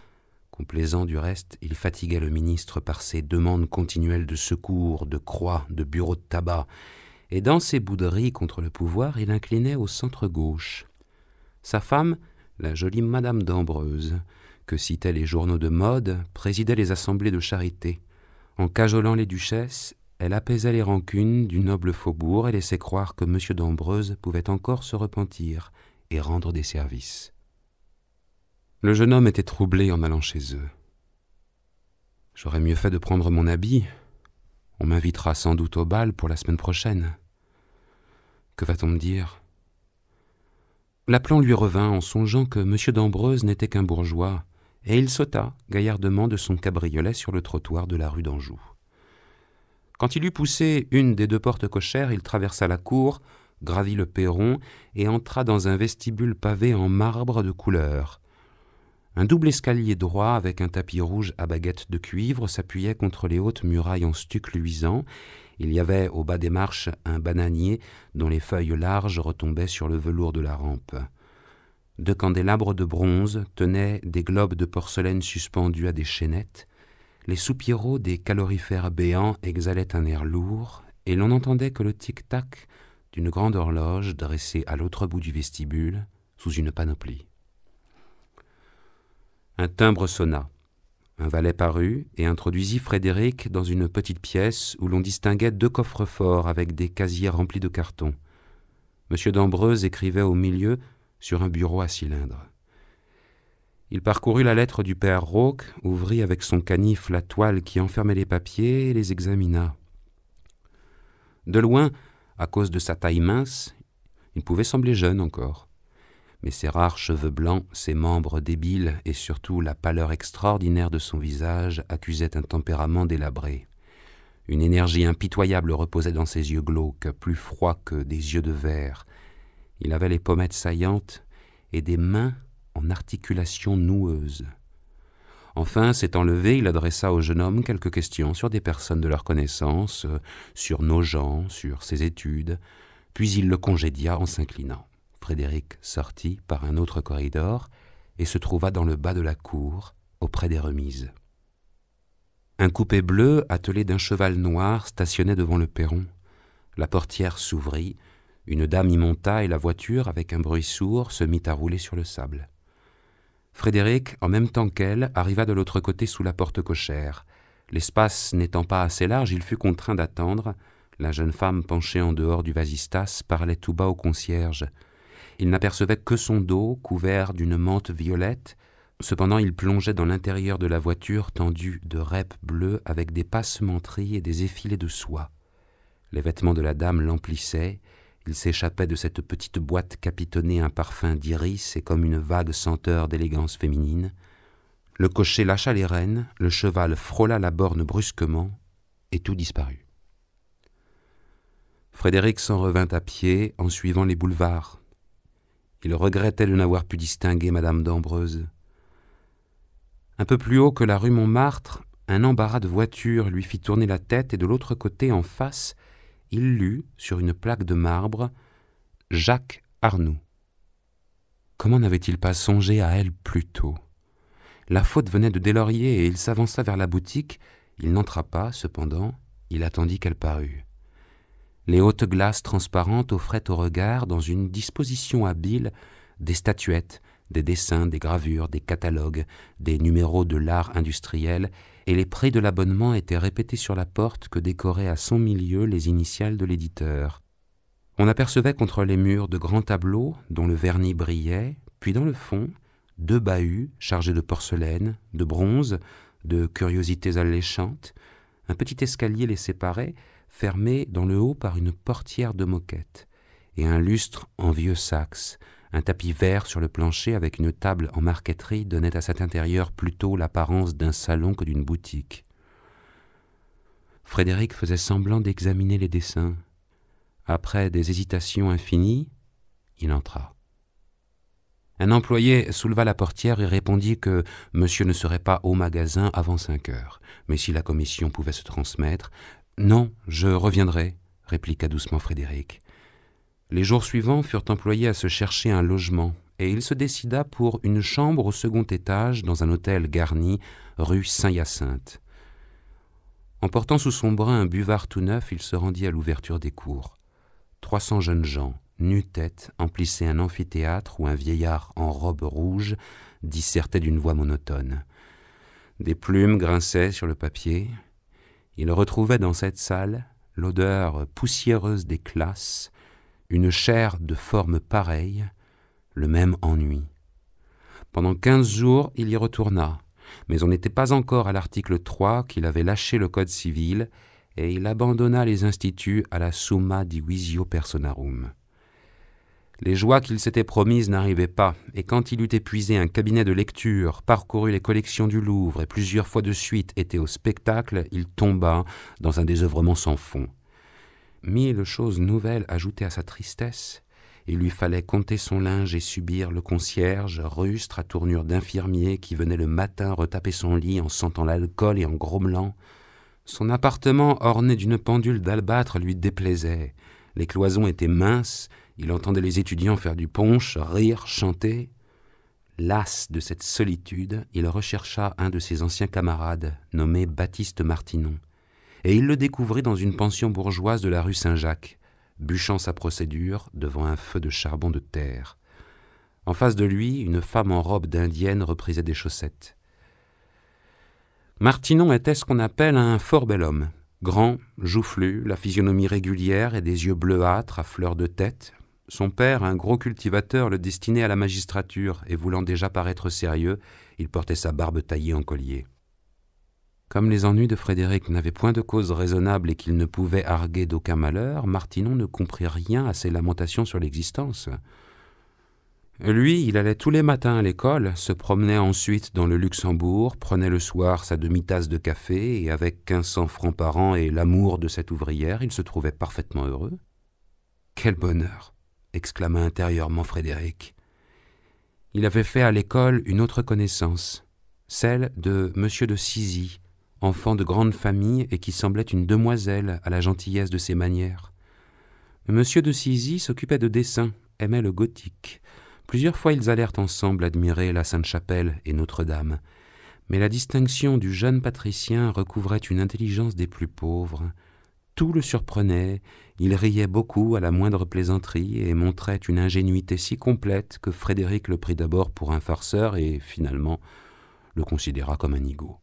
Complaisant du reste, il fatiguait le ministre par ses demandes continuelles de secours, de croix, de bureaux de tabac, et dans ses bouderies contre le pouvoir, il inclinait au centre-gauche. Sa femme, la jolie Madame d'Ambreuse, que citaient les journaux de mode, présidait les assemblées de charité. En cajolant les duchesses, elle apaisait les rancunes du noble faubourg et laissait croire que M. d'Ambreuse pouvait encore se repentir et rendre des services. Le jeune homme était troublé en allant chez eux. « J'aurais mieux fait de prendre mon habit. On m'invitera sans doute au bal pour la semaine prochaine. Que va-t-on me dire ? L'aplomb lui revint en songeant que M. d'Ambreuse n'était qu'un bourgeois, et il sauta gaillardement de son cabriolet sur le trottoir de la rue d'Anjou. Quand il eut poussé une des deux portes cochères, il traversa la cour, gravit le perron et entra dans un vestibule pavé en marbre de couleur. Un double escalier droit avec un tapis rouge à baguettes de cuivre s'appuyait contre les hautes murailles en stuc luisant. Il y avait au bas des marches un bananier dont les feuilles larges retombaient sur le velours de la rampe. Deux candélabres de bronze tenaient des globes de porcelaine suspendus à des chaînettes. Les soupiraux des calorifères béants exhalaient un air lourd, et l'on n'entendait que le tic-tac d'une grande horloge dressée à l'autre bout du vestibule, sous une panoplie. Un timbre sonna. Un valet parut et introduisit Frédéric dans une petite pièce où l'on distinguait deux coffres-forts avec des casiers remplis de cartons. M. d'Ambreuse écrivait au milieu sur un bureau à cylindre. Il parcourut la lettre du père Rauque, ouvrit avec son canif la toile qui enfermait les papiers et les examina. De loin, à cause de sa taille mince, il pouvait sembler jeune encore. Mais ses rares cheveux blancs, ses membres débiles et surtout la pâleur extraordinaire de son visage accusaient un tempérament délabré. Une énergie impitoyable reposait dans ses yeux glauques, plus froids que des yeux de verre. Il avait les pommettes saillantes et des mains en articulation noueuse. Enfin, s'étant levé, il adressa au jeune homme quelques questions sur des personnes de leur connaissance, sur nos gens, sur ses études, puis il le congédia en s'inclinant. Frédéric sortit par un autre corridor et se trouva dans le bas de la cour, auprès des remises. Un coupé bleu, attelé d'un cheval noir, stationnait devant le perron. La portière s'ouvrit, une dame y monta et la voiture, avec un bruit sourd, se mit à rouler sur le sable. Frédéric, en même temps qu'elle, arriva de l'autre côté sous la porte cochère. L'espace n'étant pas assez large, il fut contraint d'attendre. La jeune femme, penchée en dehors du vasistas, parlait tout bas au concierge. Il n'apercevait que son dos, couvert d'une mante violette. Cependant, il plongeait dans l'intérieur de la voiture tendue de rêpes bleues avec des passementeries et des effilés de soie. Les vêtements de la dame l'emplissaient. Il s'échappait de cette petite boîte capitonnée un parfum d'iris et comme une vague senteur d'élégance féminine. Le cocher lâcha les rênes, le cheval frôla la borne brusquement, et tout disparut. Frédéric s'en revint à pied en suivant les boulevards. Il regrettait de n'avoir pu distinguer Madame d'Ambreuse. Un peu plus haut que la rue Montmartre, un embarras de voitures lui fit tourner la tête et de l'autre côté, en face, il lut, sur une plaque de marbre, « Jacques Arnoux ». Comment n'avait-il pas songé à elle plus tôt? La faute venait de Deslauriers et il s'avança vers la boutique. Il n'entra pas, cependant, il attendit qu'elle parût. Les hautes glaces transparentes offraient au regard, dans une disposition habile, des statuettes, des dessins, des gravures, des catalogues, des numéros de l'art industriel, et les prix de l'abonnement étaient répétés sur la porte que décoraient à son milieu les initiales de l'éditeur. On apercevait contre les murs de grands tableaux dont le vernis brillait, puis dans le fond, deux bahuts chargés de porcelaine, de bronze, de curiosités alléchantes. Un petit escalier les séparait, fermé dans le haut par une portière de moquette, et un lustre en vieux saxe. Un tapis vert sur le plancher avec une table en marqueterie donnait à cet intérieur plutôt l'apparence d'un salon que d'une boutique. Frédéric faisait semblant d'examiner les dessins. Après des hésitations infinies, il entra. Un employé souleva la portière et répondit que monsieur ne serait pas au magasin avant 5 heures, mais si la commission pouvait se transmettre. « Non, je reviendrai », répliqua doucement Frédéric. Les jours suivants furent employés à se chercher un logement, et il se décida pour une chambre au second étage dans un hôtel garni, rue Saint-Hyacinthe. En portant sous son bras un buvard tout neuf, il se rendit à l'ouverture des cours. 300 jeunes gens, nu-tête, emplissaient un amphithéâtre où un vieillard en robe rouge dissertait d'une voix monotone. Des plumes grinçaient sur le papier. Il retrouvait dans cette salle l'odeur poussiéreuse des classes, une chair de forme pareille, le même ennui. Pendant 15 jours, il y retourna, mais on n'était pas encore à l'article 3 qu'il avait lâché le code civil et il abandonna les instituts à la summa divisio personarum. Les joies qu'il s'était promises n'arrivaient pas, et quand il eut épuisé un cabinet de lecture, parcouru les collections du Louvre et plusieurs fois de suite été au spectacle, il tomba dans un désœuvrement sans fond. 1000 choses nouvelles ajoutées à sa tristesse. Il lui fallait compter son linge et subir le concierge, rustre à tournure d'infirmier, qui venait le matin retaper son lit en sentant l'alcool et en grommelant. Son appartement orné d'une pendule d'albâtre lui déplaisait. Les cloisons étaient minces, il entendait les étudiants faire du punch, rire, chanter. Las de cette solitude, il rechercha un de ses anciens camarades, nommé Baptiste Martinon, et il le découvrit dans une pension bourgeoise de la rue Saint-Jacques, bûchant sa procédure devant un feu de charbon de terre. En face de lui, une femme en robe d'indienne reprisait des chaussettes. Martinon était ce qu'on appelle un fort bel homme, grand, joufflu, la physionomie régulière et des yeux bleuâtres à fleur de tête. Son père, un gros cultivateur, le destinait à la magistrature, et voulant déjà paraître sérieux, il portait sa barbe taillée en collier. Comme les ennuis de Frédéric n'avaient point de cause raisonnable et qu'il ne pouvait arguer d'aucun malheur, Martinon ne comprit rien à ses lamentations sur l'existence. Lui, il allait tous les matins à l'école, se promenait ensuite dans le Luxembourg, prenait le soir sa demi-tasse de café, et avec 1500 francs par an et l'amour de cette ouvrière, il se trouvait parfaitement heureux. « Quel bonheur !» exclama intérieurement Frédéric. Il avait fait à l'école une autre connaissance, celle de M. de Sizy, enfant de grande famille et qui semblait une demoiselle à la gentillesse de ses manières. M. de Sizy s'occupait de dessin, aimait le gothique. Plusieurs fois ils allèrent ensemble admirer la Sainte-Chapelle et Notre-Dame, mais la distinction du jeune patricien recouvrait une intelligence des plus pauvres. Tout le surprenait, il riait beaucoup à la moindre plaisanterie et montrait une ingénuité si complète que Frédéric le prit d'abord pour un farceur et, finalement, le considéra comme un nigaud.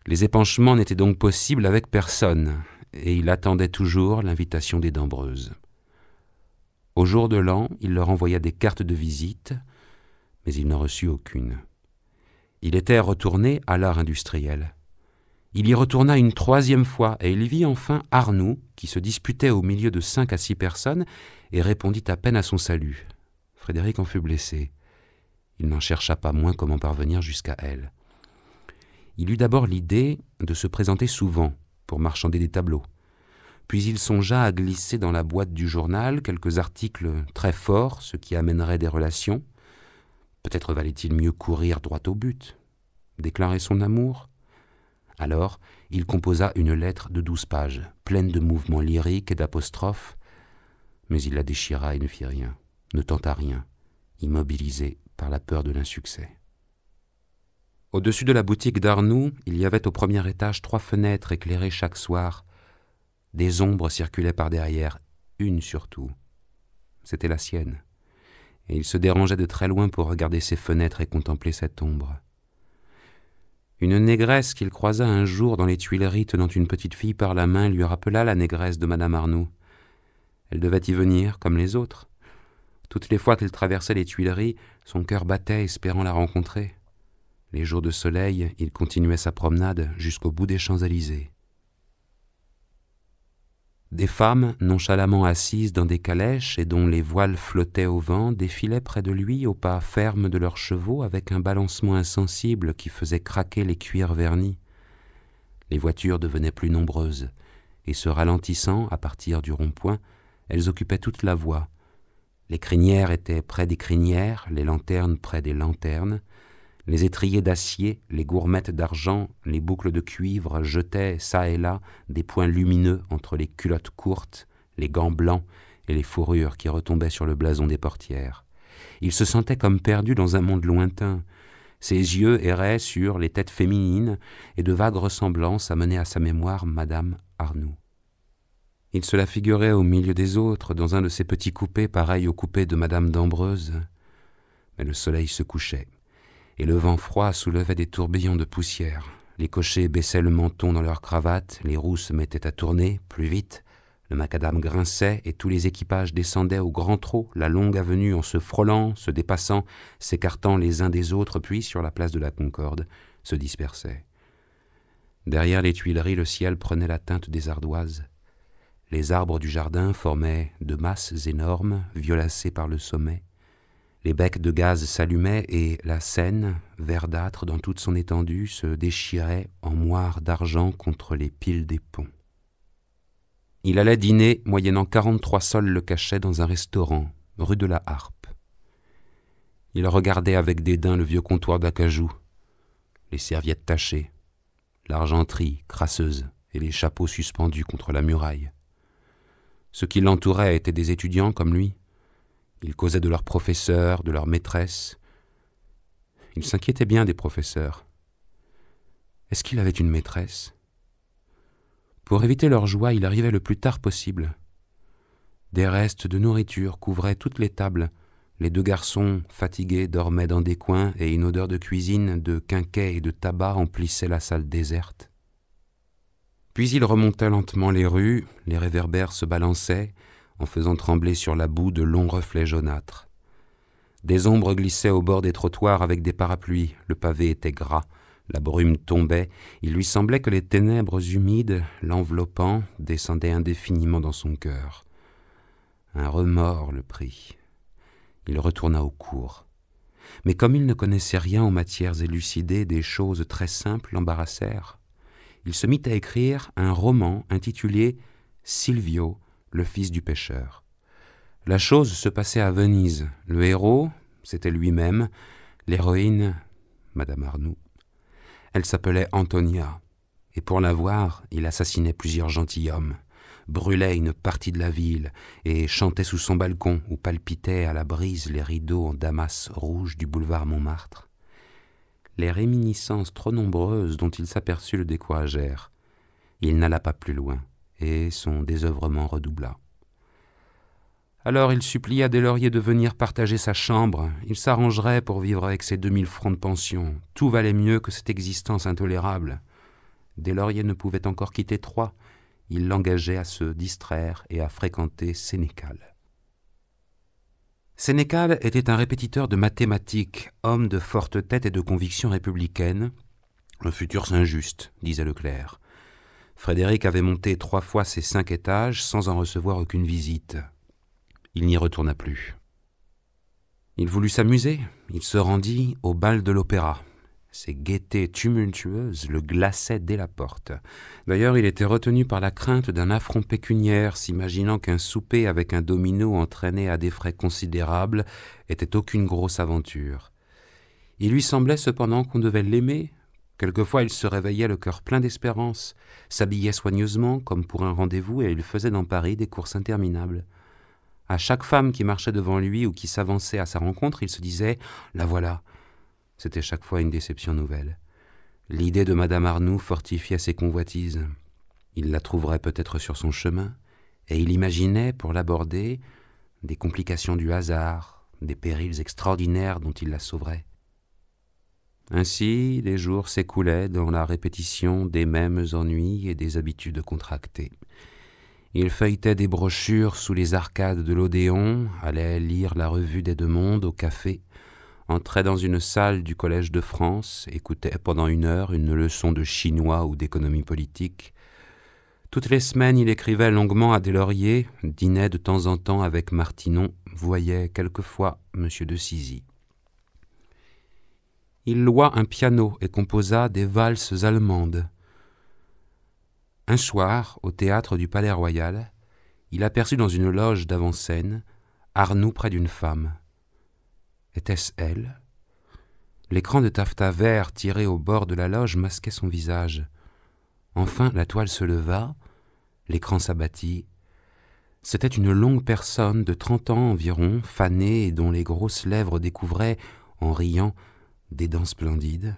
Les épanchements n'étaient donc possibles avec personne, et il attendait toujours l'invitation des Dambreuses. Au jour de l'an, il leur envoya des cartes de visite, mais il n'en reçut aucune. Il était retourné à l'art industriel. Il y retourna une 3e fois, et il vit enfin Arnoux, qui se disputait au milieu de 5 à 6 personnes, et répondit à peine à son salut. Frédéric en fut blessé. Il n'en chercha pas moins comment parvenir jusqu'à elle. Il eut d'abord l'idée de se présenter souvent pour marchander des tableaux. Puis il songea à glisser dans la boîte du journal quelques articles très forts, ce qui amènerait des relations. Peut-être valait-il mieux courir droit au but, déclarer son amour. Alors, il composa une lettre de 12 pages, pleine de mouvements lyriques et d'apostrophes, mais il la déchira et ne fit rien, ne tenta rien, immobilisé par la peur de l'insuccès. Au-dessus de la boutique d'Arnoux, il y avait au premier étage 3 fenêtres éclairées chaque soir. Des ombres circulaient par derrière, une surtout. C'était la sienne, et il se dérangeait de très loin pour regarder ces fenêtres et contempler cette ombre. Une négresse qu'il croisa un jour dans les Tuileries tenant une petite fille par la main lui rappela la négresse de Madame Arnoux. Elle devait y venir, comme les autres. Toutes les fois qu'il traversait les Tuileries, son cœur battait espérant la rencontrer. Les jours de soleil, il continuait sa promenade jusqu'au bout des Champs-Élysées. Des femmes, nonchalamment assises dans des calèches et dont les voiles flottaient au vent, défilaient près de lui au pas ferme de leurs chevaux avec un balancement insensible qui faisait craquer les cuirs vernis. Les voitures devenaient plus nombreuses, et se ralentissant à partir du rond-point, elles occupaient toute la voie. Les crinières étaient près des crinières, les lanternes près des lanternes. Les étriers d'acier, les gourmettes d'argent, les boucles de cuivre jetaient çà et là des points lumineux entre les culottes courtes, les gants blancs et les fourrures qui retombaient sur le blason des portières. Il se sentait comme perdu dans un monde lointain. Ses yeux erraient sur les têtes féminines et de vagues ressemblances amenaient à sa mémoire Madame Arnoux. Il se la figurait au milieu des autres, dans un de ces petits coupés pareils aux coupés de Madame d'Ambreuse. Mais le soleil se couchait, et le vent froid soulevait des tourbillons de poussière. Les cochers baissaient le menton dans leurs cravates, les roues se mettaient à tourner, plus vite, le macadam grinçait et tous les équipages descendaient au grand trot, la longue avenue en se frôlant, se dépassant, s'écartant les uns des autres, puis, sur la place de la Concorde, se dispersaient. Derrière les Tuileries, le ciel prenait la teinte des ardoises. Les arbres du jardin formaient de masses énormes, violacées par le sommet. Les becs de gaz s'allumaient et la Seine, verdâtre dans toute son étendue, se déchirait en moire d'argent contre les piles des ponts. Il allait dîner, moyennant 43 sols le cachet, dans un restaurant, rue de la Harpe. Il regardait avec dédain le vieux comptoir d'acajou, les serviettes tachées, l'argenterie crasseuse et les chapeaux suspendus contre la muraille. Ceux qui l'entouraient étaient des étudiants comme lui. Ils causaient de leurs professeurs, de leurs maîtresses. Il s'inquiétait bien des professeurs. Est-ce qu'il avait une maîtresse ? Pour éviter leur joie, il arrivait le plus tard possible. Des restes de nourriture couvraient toutes les tables. Les 2 garçons, fatigués, dormaient dans des coins et une odeur de cuisine, de quinquet et de tabac emplissait la salle déserte. Puis il remontait lentement les rues, les réverbères se balançaient, en faisant trembler sur la boue de longs reflets jaunâtres. Des ombres glissaient au bord des trottoirs avec des parapluies, le pavé était gras, la brume tombait, il lui semblait que les ténèbres humides, l'enveloppant, descendaient indéfiniment dans son cœur. Un remords le prit. Il retourna au cours. Mais comme il ne connaissait rien aux matières élucidées, des choses très simples l'embarrassèrent. Il se mit à écrire un roman intitulé « Silvio, le fils du pêcheur ». La chose se passait à Venise. Le héros, c'était lui-même, l'héroïne, Madame Arnoux. Elle s'appelait Antonia, et pour la voir, il assassinait plusieurs gentilshommes, brûlait une partie de la ville et chantait sous son balcon où palpitaient à la brise les rideaux en damas rouge du boulevard Montmartre. Les réminiscences trop nombreuses dont il s'aperçut le découragèrent. Il n'alla pas plus loin, et son désœuvrement redoubla. Alors il supplia Deslauriers de venir partager sa chambre. Il s'arrangerait pour vivre avec ses 2000 francs de pension. Tout valait mieux que cette existence intolérable. Deslauriers ne pouvait encore quitter Troyes. Il l'engageait à se distraire et à fréquenter Sénécal. Sénécal était un répétiteur de mathématiques, homme de forte tête et de convictions républicaines. Un futur Saint-Just, disait Leclerc. Frédéric avait monté 3 fois ses 5 étages sans en recevoir aucune visite. Il n'y retourna plus. Il voulut s'amuser. Il se rendit au bal de l'opéra. Ces gaietés tumultueuses le glaçaient dès la porte. D'ailleurs, il était retenu par la crainte d'un affront pécuniaire, s'imaginant qu'un souper avec un domino entraîné à des frais considérables était aucune grosse aventure. Il lui semblait cependant qu'on devait l'aimer. Quelquefois, il se réveillait le cœur plein d'espérance, s'habillait soigneusement comme pour un rendez-vous et il faisait dans Paris des courses interminables. À chaque femme qui marchait devant lui ou qui s'avançait à sa rencontre, il se disait « La voilà ». C'était chaque fois une déception nouvelle. L'idée de Madame Arnoux fortifiait ses convoitises. Il la trouverait peut-être sur son chemin, et il imaginait, pour l'aborder, des complications du hasard, des périls extraordinaires dont il la sauverait. Ainsi, les jours s'écoulaient dans la répétition des mêmes ennuis et des habitudes contractées. Il feuilletait des brochures sous les arcades de l'Odéon, allait lire la revue des 2 Mondes au café, entrait dans une salle du Collège de France, écoutait pendant 1 heure une leçon de chinois ou d'économie politique. Toutes les semaines, il écrivait longuement à Deslauriers, dînait de temps en temps avec Martinon, voyait quelquefois M. de Sizy. Il loua un piano et composa des valses allemandes. Un soir, au théâtre du Palais-Royal, il aperçut dans une loge d'avant-scène Arnoux près d'une femme. Était-ce elle ? L'écran de taffetas vert tiré au bord de la loge masquait son visage. Enfin, la toile se leva, l'écran s'abattit. C'était une longue personne de 30 ans environ, fanée et dont les grosses lèvres découvraient, en riant, des dents splendides.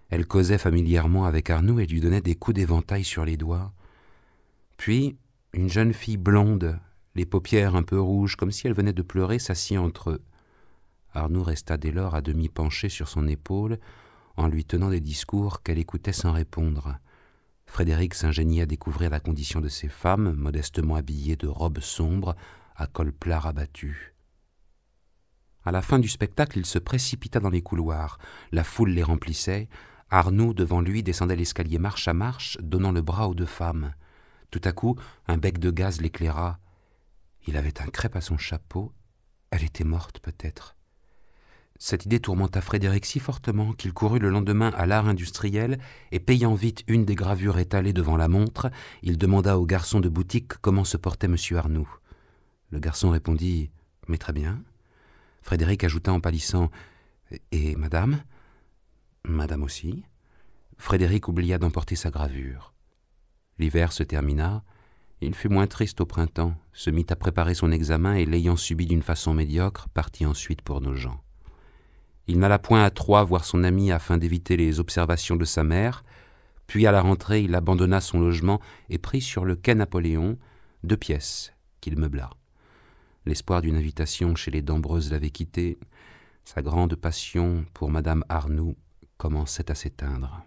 Elle causait familièrement avec Arnoux et lui donnait des coups d'éventail sur les doigts. Puis, une jeune fille blonde, les paupières un peu rouges, comme si elle venait de pleurer, s'assit entre eux. Arnoux resta dès lors à demi penché sur son épaule, en lui tenant des discours qu'elle écoutait sans répondre. Frédéric s'ingéniait à découvrir la condition de ces femmes, modestement habillées de robes sombres, à col plat rabattu. À la fin du spectacle, il se précipita dans les couloirs. La foule les remplissait. Arnoux, devant lui, descendait l'escalier marche à marche, donnant le bras aux 2 femmes. Tout à coup, un bec de gaz l'éclaira. Il avait un crêpe à son chapeau. Elle était morte, peut-être. Cette idée tourmenta Frédéric si fortement qu'il courut le lendemain à l'art industriel et, payant vite une des gravures étalées devant la montre, il demanda au garçon de boutique comment se portait M. Arnoux. Le garçon répondit « Mais très bien ». Frédéric ajouta en pâlissant « Et madame ?»« Madame aussi ». Frédéric oublia d'emporter sa gravure. L'hiver se termina. Il fut moins triste au printemps, se mit à préparer son examen et, l'ayant subi d'une façon médiocre, partit ensuite pour Nogent. Il n'alla point à Troyes voir son ami afin d'éviter les observations de sa mère, puis à la rentrée il abandonna son logement et prit sur le quai Napoléon 2 pièces qu'il meubla. L'espoir d'une invitation chez les Dambreuses l'avait quitté, sa grande passion pour madame Arnoux commençait à s'éteindre.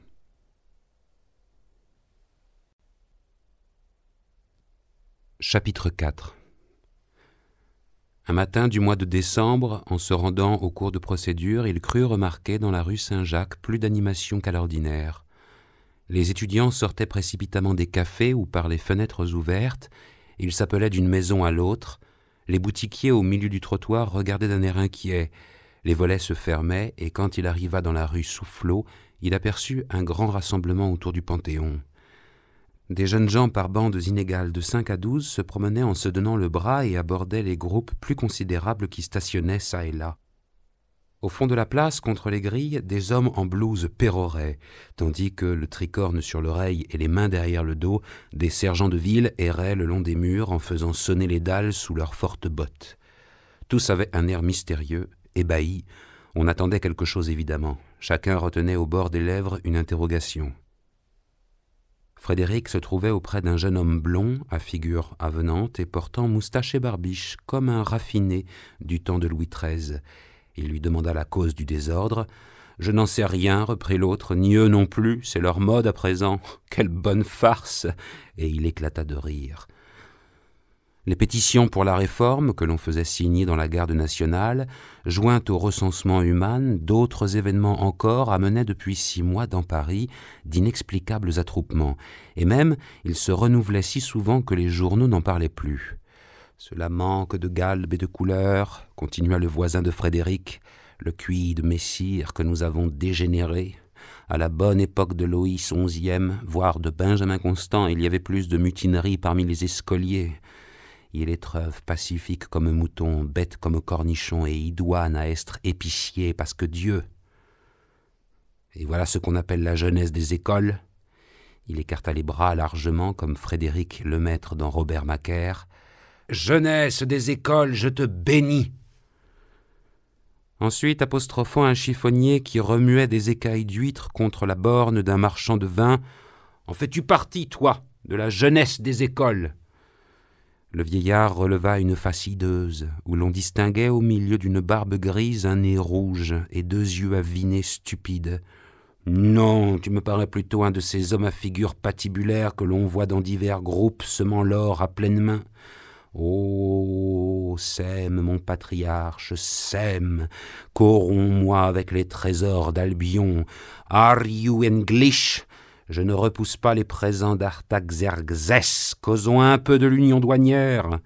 Chapitre 4. Un matin du mois de décembre, en se rendant au cours de procédure, il crut remarquer dans la rue Saint-Jacques plus d'animation qu'à l'ordinaire. Les étudiants sortaient précipitamment des cafés ou par les fenêtres ouvertes, ils s'appelaient d'une maison à l'autre, les boutiquiers au milieu du trottoir regardaient d'un air inquiet, les volets se fermaient et quand il arriva dans la rue Soufflot, il aperçut un grand rassemblement autour du Panthéon. Des jeunes gens par bandes inégales de 5 à 12 se promenaient en se donnant le bras et abordaient les groupes plus considérables qui stationnaient çà et là. Au fond de la place, contre les grilles, des hommes en blouse péroraient, tandis que, le tricorne sur l'oreille et les mains derrière le dos, des sergents de ville erraient le long des murs en faisant sonner les dalles sous leurs fortes bottes. Tous avaient un air mystérieux, ébahis. On attendait quelque chose évidemment. Chacun retenait au bord des lèvres une interrogation. Frédéric se trouvait auprès d'un jeune homme blond, à figure avenante et portant moustache et barbiche, comme un raffiné du temps de Louis XIII. Il lui demanda la cause du désordre. « Je n'en sais rien, reprit l'autre, ni eux non plus, c'est leur mode à présent. Quelle bonne farce !» Et il éclata de rire. Les pétitions pour la réforme, que l'on faisait signer dans la garde nationale, jointes au recensement humain, d'autres événements encore amenaient depuis 6 mois dans Paris d'inexplicables attroupements, et même ils se renouvelaient si souvent que les journaux n'en parlaient plus. « Cela manque de galbe et de couleur, » continua le voisin de Frédéric, « le cuit de Messire que nous avons dégénéré. À la bonne époque de Loïs XIe, voire de Benjamin Constant, il y avait plus de mutinerie parmi les escoliers. Il est treuve pacifique comme mouton, bête comme cornichon, et idoine à estre épicier, parce que Dieu. Et voilà ce qu'on appelle la jeunesse des écoles. » Il écarta les bras largement, comme Frédéric Lemaître dans Robert Macaire. « Jeunesse des écoles, je te bénis !» Ensuite, apostrophant un chiffonnier qui remuait des écailles d'huîtres contre la borne d'un marchand de vin, « En fais-tu partie, toi, de la jeunesse des écoles ?» Le vieillard releva une face hideuse, où l'on distinguait au milieu d'une barbe grise un nez rouge et 2 yeux avinés stupides. « Non, tu me parais plutôt un de ces hommes à figure patibulaire que l'on voit dans divers groupes semant l'or à pleine main. Oh, sème, mon patriarche, sème, corromps-moi avec les trésors d'Albion. Are you English ? Je ne repousse pas les présents d'Artaxerxès. Causons un peu de l'union douanière. »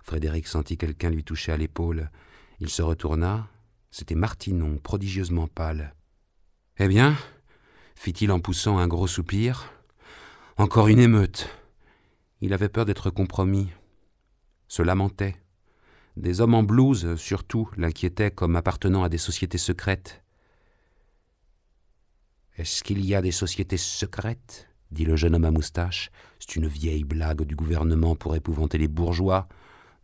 Frédéric sentit quelqu'un lui toucher à l'épaule. Il se retourna. C'était Martinon, prodigieusement pâle. « Eh bien ?» fit-il en poussant un gros soupir. « Encore une émeute. » Il avait peur d'être compromis. Se lamentait. Des hommes en blouse, surtout, l'inquiétaient comme appartenant à des sociétés secrètes. « Est-ce qu'il y a des sociétés secrètes ?» dit le jeune homme à moustache. « C'est une vieille blague du gouvernement pour épouvanter les bourgeois. »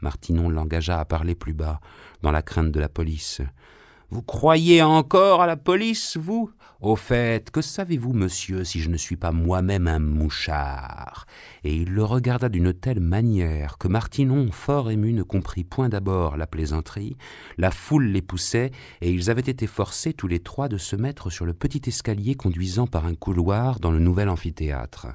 Martinon l'engagea à parler plus bas, dans la crainte de la police. « Vous croyez encore à la police, vous ? Au fait, que savez-vous, monsieur, si je ne suis pas moi-même un mouchard ?» Et il le regarda d'une telle manière que Martinon, fort ému, ne comprit point d'abord la plaisanterie. La foule les poussait, et ils avaient été forcés tous les 3 de se mettre sur le petit escalier conduisant par un couloir dans le nouvel amphithéâtre.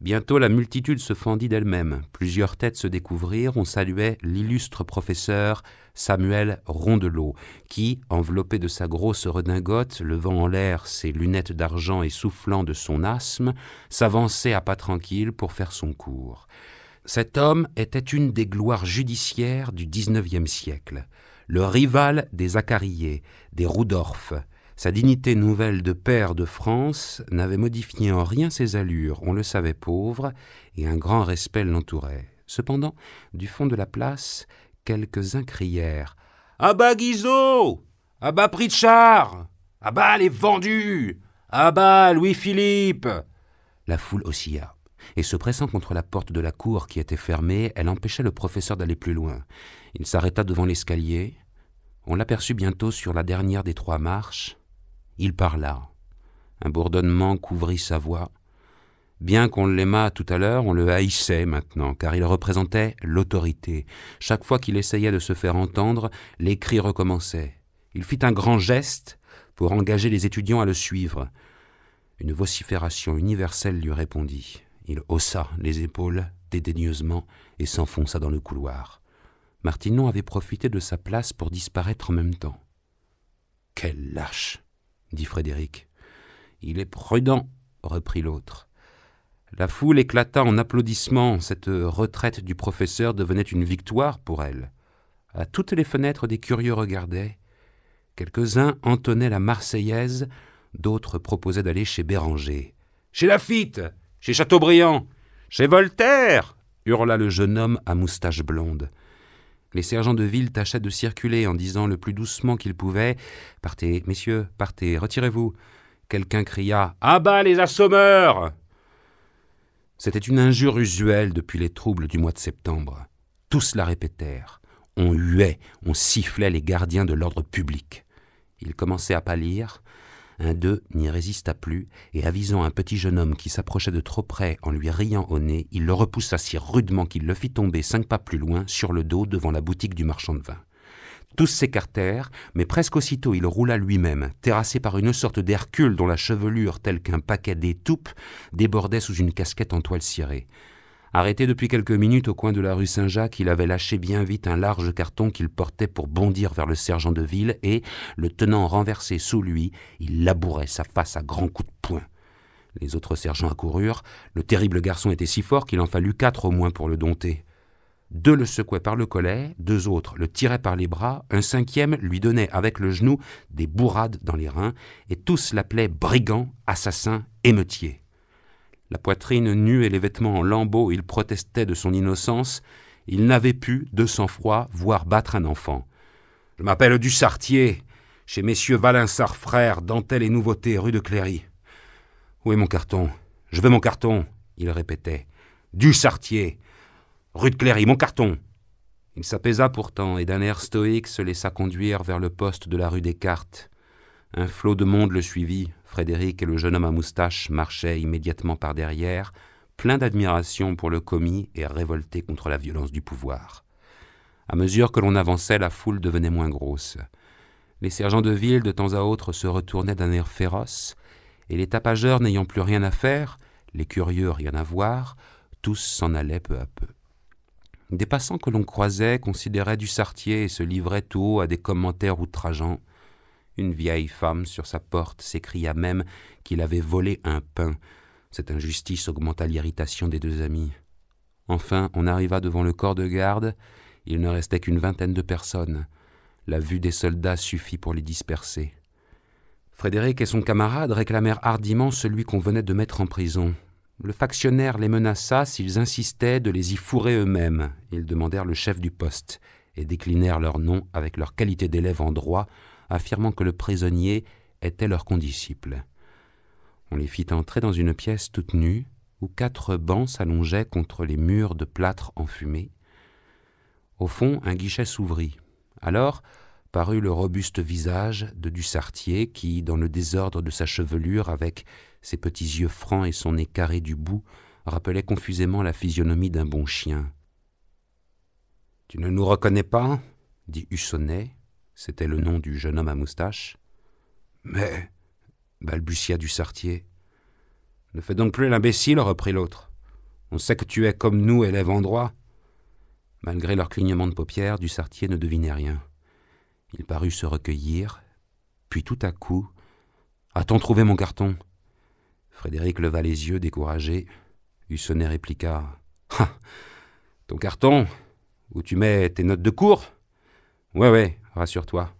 Bientôt la multitude se fendit d'elle-même. Plusieurs têtes se découvrirent. On saluait l'illustre professeur Samuel Rondelot, qui, enveloppé de sa grosse redingote, levant en l'air ses lunettes d'argent et soufflant de son asthme, s'avançait à pas tranquilles pour faire son cours. Cet homme était une des gloires judiciaires du XIXe siècle, le rival des Acarié, des Rudolph. Sa dignité nouvelle de pair de France n'avait modifié en rien ses allures, on le savait pauvre, et un grand respect l'entourait. Cependant, du fond de la place, quelques-uns crièrent « À bas Guizot! À bas Pritchard! À bas les vendus! À bas Louis-Philippe !» La foule oscilla, et se pressant contre la porte de la cour qui était fermée, elle empêchait le professeur d'aller plus loin. Il s'arrêta devant l'escalier. On l'aperçut bientôt sur la dernière des 3 marches. Il parla. Un bourdonnement couvrit sa voix. Bien qu'on l'aimât tout à l'heure, on le haïssait maintenant, car il représentait l'autorité. Chaque fois qu'il essayait de se faire entendre, les cris recommençaient. Il fit un grand geste pour engager les étudiants à le suivre. Une vocifération universelle lui répondit. Il haussa les épaules dédaigneusement et s'enfonça dans le couloir. Martineau avait profité de sa place pour disparaître en même temps. « Quel lâche !» dit Frédéric. « Il est prudent, » reprit l'autre. La foule éclata en applaudissements. Cette retraite du professeur devenait une victoire pour elle. À toutes les fenêtres, des curieux regardaient. Quelques-uns entonnaient la Marseillaise, d'autres proposaient d'aller chez Béranger. « Chez Laffitte, chez Chateaubriand, chez Voltaire !» hurla le jeune homme à moustache blonde. Les sergents de ville tâchaient de circuler en disant le plus doucement qu'ils pouvaient « Partez, messieurs, partez, retirez-vous !» Quelqu'un cria « À bas les assommeurs !» C'était une injure usuelle depuis les troubles du mois de septembre. Tous la répétèrent. On huait, on sifflait les gardiens de l'ordre public. Ils commençaient à pâlir. Un d'eux n'y résista plus, et avisant un petit jeune homme qui s'approchait de trop près en lui riant au nez, il le repoussa si rudement qu'il le fit tomber 5 pas plus loin, sur le dos, devant la boutique du marchand de vin. Tous s'écartèrent, mais presque aussitôt il roula lui-même, terrassé par une sorte d'Hercule dont la chevelure, telle qu'un paquet d'étoupes, débordait sous une casquette en toile cirée. Arrêté depuis quelques minutes au coin de la rue Saint-Jacques, il avait lâché bien vite un large carton qu'il portait pour bondir vers le sergent de ville et, le tenant renversé sous lui, il labourait sa face à grands coups de poing. Les autres sergents accoururent. Le terrible garçon était si fort qu'il en fallut 4 au moins pour le dompter. 2 le secouaient par le collet, 2 autres le tiraient par les bras, un 5e lui donnait avec le genou des bourrades dans les reins, et tous l'appelaient brigand, assassin, émeutier. La poitrine nue et les vêtements en lambeaux, il protestait de son innocence. Il n'avait pu, de sang-froid, voir battre un enfant. « Je m'appelle Dussartier, chez messieurs Valinsart frères, Dentelle et Nouveauté, rue de Cléry. »« Où est mon carton ? Je veux mon carton !» il répétait. « Dussartier, rue de Cléry, mon carton !» Il s'apaisa pourtant et d'un air stoïque se laissa conduire vers le poste de la rue des Cartes. Un flot de monde le suivit. Frédéric et le jeune homme à moustache marchaient immédiatement par derrière, pleins d'admiration pour le commis et révoltés contre la violence du pouvoir. À mesure que l'on avançait, la foule devenait moins grosse. Les sergents de ville, de temps à autre, se retournaient d'un air féroce, et les tapageurs n'ayant plus rien à faire, les curieux rien à voir, tous s'en allaient peu à peu. Des passants que l'on croisait considéraient Dussartier et se livraient tout haut à des commentaires outrageants. Une vieille femme sur sa porte s'écria même qu'il avait volé un pain. Cette injustice augmenta l'irritation des 2 amis. Enfin, on arriva devant le corps de garde. Il ne restait qu'une 20aine de personnes. La vue des soldats suffit pour les disperser. Frédéric et son camarade réclamèrent hardiment celui qu'on venait de mettre en prison. Le factionnaire les menaça, s'ils insistaient, de les y fourrer eux-mêmes. Ils demandèrent le chef du poste et déclinèrent leur nom avec leur qualité d'élève en droit, affirmant que le prisonnier était leur condisciple. On les fit entrer dans une pièce toute nue, où 4 bancs s'allongeaient contre les murs de plâtre enfumé. Au fond, un guichet s'ouvrit. Alors parut le robuste visage de Dussartier qui, dans le désordre de sa chevelure, avec ses petits yeux francs et son nez carré du bout, rappelait confusément la physionomie d'un bon chien. « Tu ne nous reconnais pas ?» dit Hussonnet. C'était le nom du jeune homme à moustache. « Mais, balbutia Dussartier. « Ne fais donc plus l'imbécile, reprit l'autre. On sait que tu es comme nous, élève en droit. » Malgré leur clignement de paupières, Dussartier ne devinait rien. Il parut se recueillir, puis tout à coup, « A-t-on trouvé mon carton ?» Frédéric leva les yeux, découragé. Hussonnet répliqua, « Ah, ton carton, où tu mets tes notes de cours ? Ouais, rassure-toi. »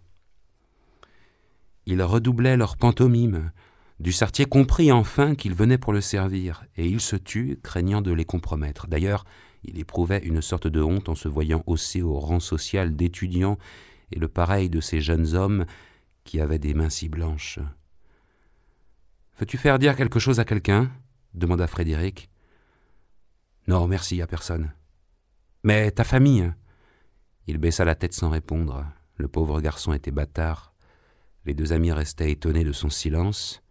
Ils redoublaient leur pantomime. Dussartier comprit enfin qu'ils venaient pour le servir, et il se tut, craignant de les compromettre. D'ailleurs, il éprouvait une sorte de honte en se voyant haussé au rang social d'étudiant et le pareil de ces jeunes hommes qui avaient des mains si blanches. « Veux-tu faire dire quelque chose à quelqu'un ?» demanda Frédéric. « Non, merci, à personne. »« Mais ta famille ?» Il baissa la tête sans répondre. Le pauvre garçon était bâtard. Les deux amis restaient étonnés de son silence.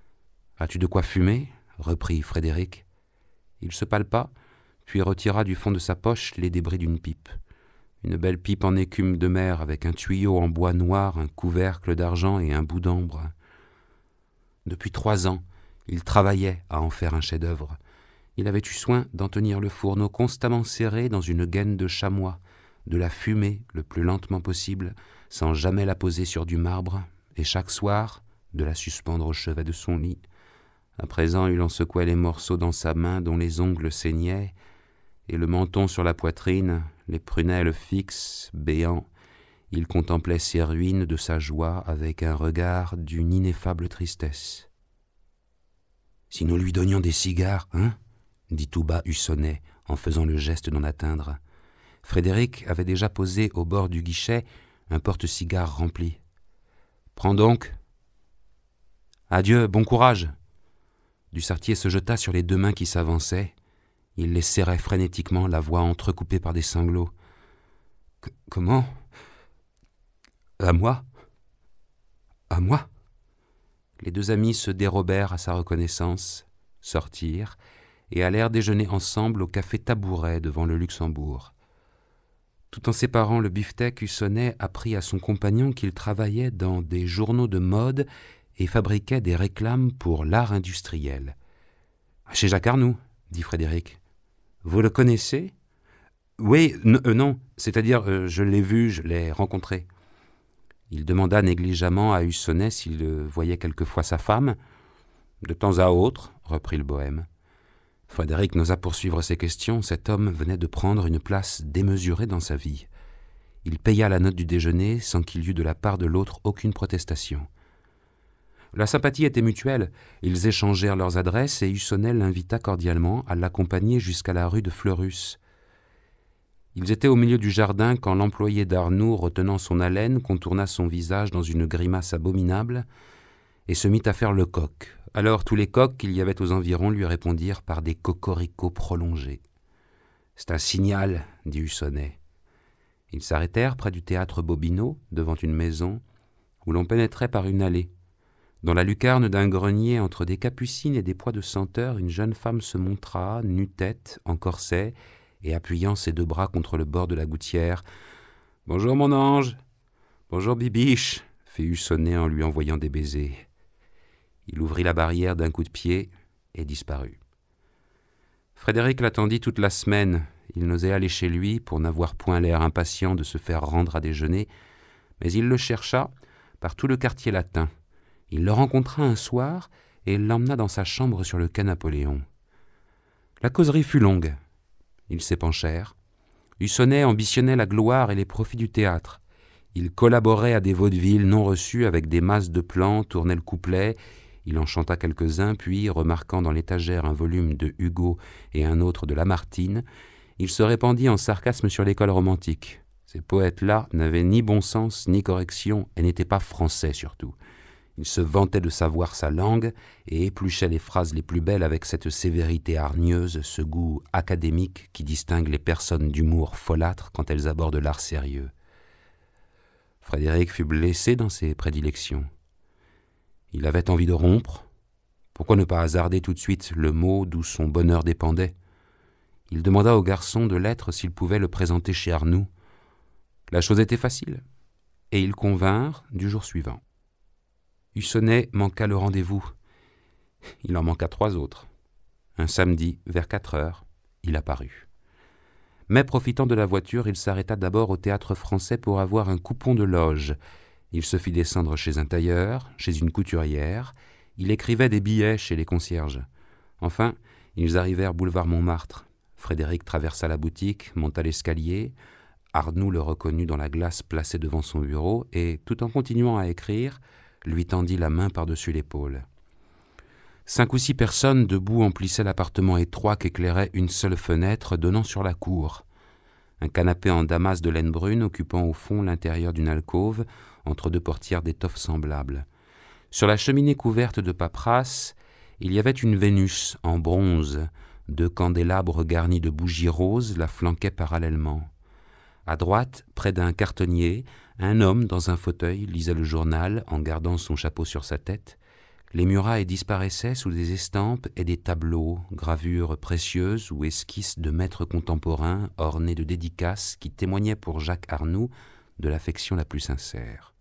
« As-tu de quoi fumer ?» reprit Frédéric. Il se palpa, puis retira du fond de sa poche les débris d'une pipe. Une belle pipe en écume de mer avec un tuyau en bois noir, un couvercle d'argent et un bout d'ambre. Depuis 3 ans, il travaillait à en faire un chef-d'œuvre. Il avait eu soin d'en tenir le fourneau constamment serré dans une gaine de chamois, de la fumer le plus lentement possible, sans jamais la poser sur du marbre, et chaque soir, de la suspendre au chevet de son lit. À présent, il en secouait les morceaux dans sa main dont les ongles saignaient, et le menton sur la poitrine, les prunelles fixes, béants, il contemplait ces ruines de sa joie avec un regard d'une ineffable tristesse. « Si nous lui donnions des cigares, hein ?» dit tout bas Hussonnet, en faisant le geste d'en atteindre. Frédéric avait déjà posé au bord du guichet un porte-cigare rempli. « Prends donc. »« Adieu, bon courage !» Dussartier se jeta sur les 2 mains qui s'avançaient. Il les serrait frénétiquement, la voix entrecoupée par des sanglots. « Comment ? À moi ? À moi ?» Les 2 amis se dérobèrent à sa reconnaissance, sortirent et allèrent déjeuner ensemble au café Tabouret devant le Luxembourg. Tout en séparant le beefsteak, Hussonnet apprit à son compagnon qu'il travaillait dans des journaux de mode et fabriquait des réclames pour l'art industriel. « Chez Jacques Arnoux, » dit Frédéric. « Vous le connaissez ? » ?»« Oui, non, c'est-à-dire je l'ai vu, je l'ai rencontré. » Il demanda négligemment à Hussonnet s'il voyait quelquefois sa femme. « De temps à autre, » reprit le bohème. Frédéric n'osa poursuivre ses questions. Cet homme venait de prendre une place démesurée dans sa vie. Il paya la note du déjeuner sans qu'il y eût de la part de l'autre aucune protestation. La sympathie était mutuelle. Ils échangèrent leurs adresses et Hussonnet l'invita cordialement à l'accompagner jusqu'à la rue de Fleurus. Ils étaient au milieu du jardin quand l'employé d'Arnoux, retenant son haleine, contourna son visage dans une grimace abominable et se mit à faire le coq. Alors tous les coqs qu'il y avait aux environs lui répondirent par des cocoricots prolongés. « C'est un signal, » dit Hussonnet. Ils s'arrêtèrent près du théâtre Bobino, devant une maison, où l'on pénétrait par une allée. Dans la lucarne d'un grenier, entre des capucines et des pois de senteur, une jeune femme se montra, nu-tête, en corset, et appuyant ses 2 bras contre le bord de la gouttière. « Bonjour mon ange !»« Bonjour Bibiche !» fit Hussonnet en lui envoyant des baisers. Il ouvrit la barrière d'un coup de pied et disparut. Frédéric l'attendit toute la semaine. Il n'osait aller chez lui pour n'avoir point l'air impatient de se faire rendre à déjeuner, mais il le chercha par tout le quartier latin. Il le rencontra un soir et l'emmena dans sa chambre sur le quai Napoléon. La causerie fut longue. Ils s'épanchèrent. Hussonnet ambitionnait la gloire et les profits du théâtre. Il collaborait à des vaudevilles non reçus avec des masses de plans, tournait le couplet. Il en chanta quelques-uns, puis, remarquant dans l'étagère un volume de Hugo et un autre de Lamartine, il se répandit en sarcasme sur l'école romantique. Ces poètes-là n'avaient ni bon sens ni correction et n'étaient pas français surtout. Il se vantait de savoir sa langue et épluchait les phrases les plus belles avec cette sévérité hargneuse, ce goût académique qui distingue les personnes d'humour folâtre quand elles abordent l'art sérieux. Frédéric fut blessé dans ses prédilections. Il avait envie de rompre. Pourquoi ne pas hasarder tout de suite le mot d'où son bonheur dépendait ? Il demanda au garçon de lettres s'il pouvait le présenter chez Arnoux. La chose était facile, et ils convinrent du jour suivant. Hussonnet manqua le rendez-vous. Il en manqua 3 autres. Un samedi, vers 4 heures, il apparut. Mais profitant de la voiture, il s'arrêta d'abord au Théâtre-Français pour avoir un coupon de loge. Il se fit descendre chez un tailleur, chez une couturière. Il écrivait des billets chez les concierges. Enfin, ils arrivèrent boulevard Montmartre. Frédéric traversa la boutique, monta l'escalier. Arnoux le reconnut dans la glace placée devant son bureau et, tout en continuant à écrire, lui tendit la main par-dessus l'épaule. 5 ou 6 personnes debout emplissaient l'appartement étroit qu'éclairait une seule fenêtre donnant sur la cour. Un canapé en damas de laine brune occupant au fond l'intérieur d'une alcôve entre 2 portières d'étoffe semblable. Sur la cheminée couverte de paperasses, il y avait une Vénus en bronze. 2 candélabres garnis de bougies roses la flanquaient parallèlement. À droite, près d'un cartonnier, un homme dans un fauteuil lisait le journal en gardant son chapeau sur sa tête. Les murailles disparaissaient sous des estampes et des tableaux, gravures précieuses ou esquisses de maîtres contemporains ornés de dédicaces qui témoignaient pour Jacques Arnoux de l'affection la plus sincère.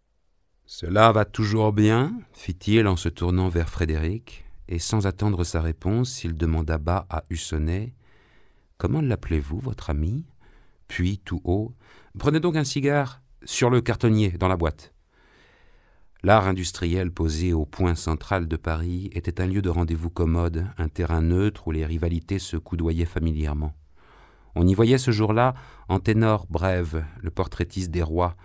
« Cela va toujours bien ?» fit-il en se tournant vers Frédéric, et sans attendre sa réponse, il demanda bas à Hussonnet « Comment l'appelez-vous, votre ami ?» Puis, tout haut, « Prenez donc un cigare sur le cartonnier, dans la boîte. » L'art industriel posé au point central de Paris était un lieu de rendez-vous commode, un terrain neutre où les rivalités se coudoyaient familièrement. On y voyait ce jour-là Anténor Brève, le portraitiste des rois,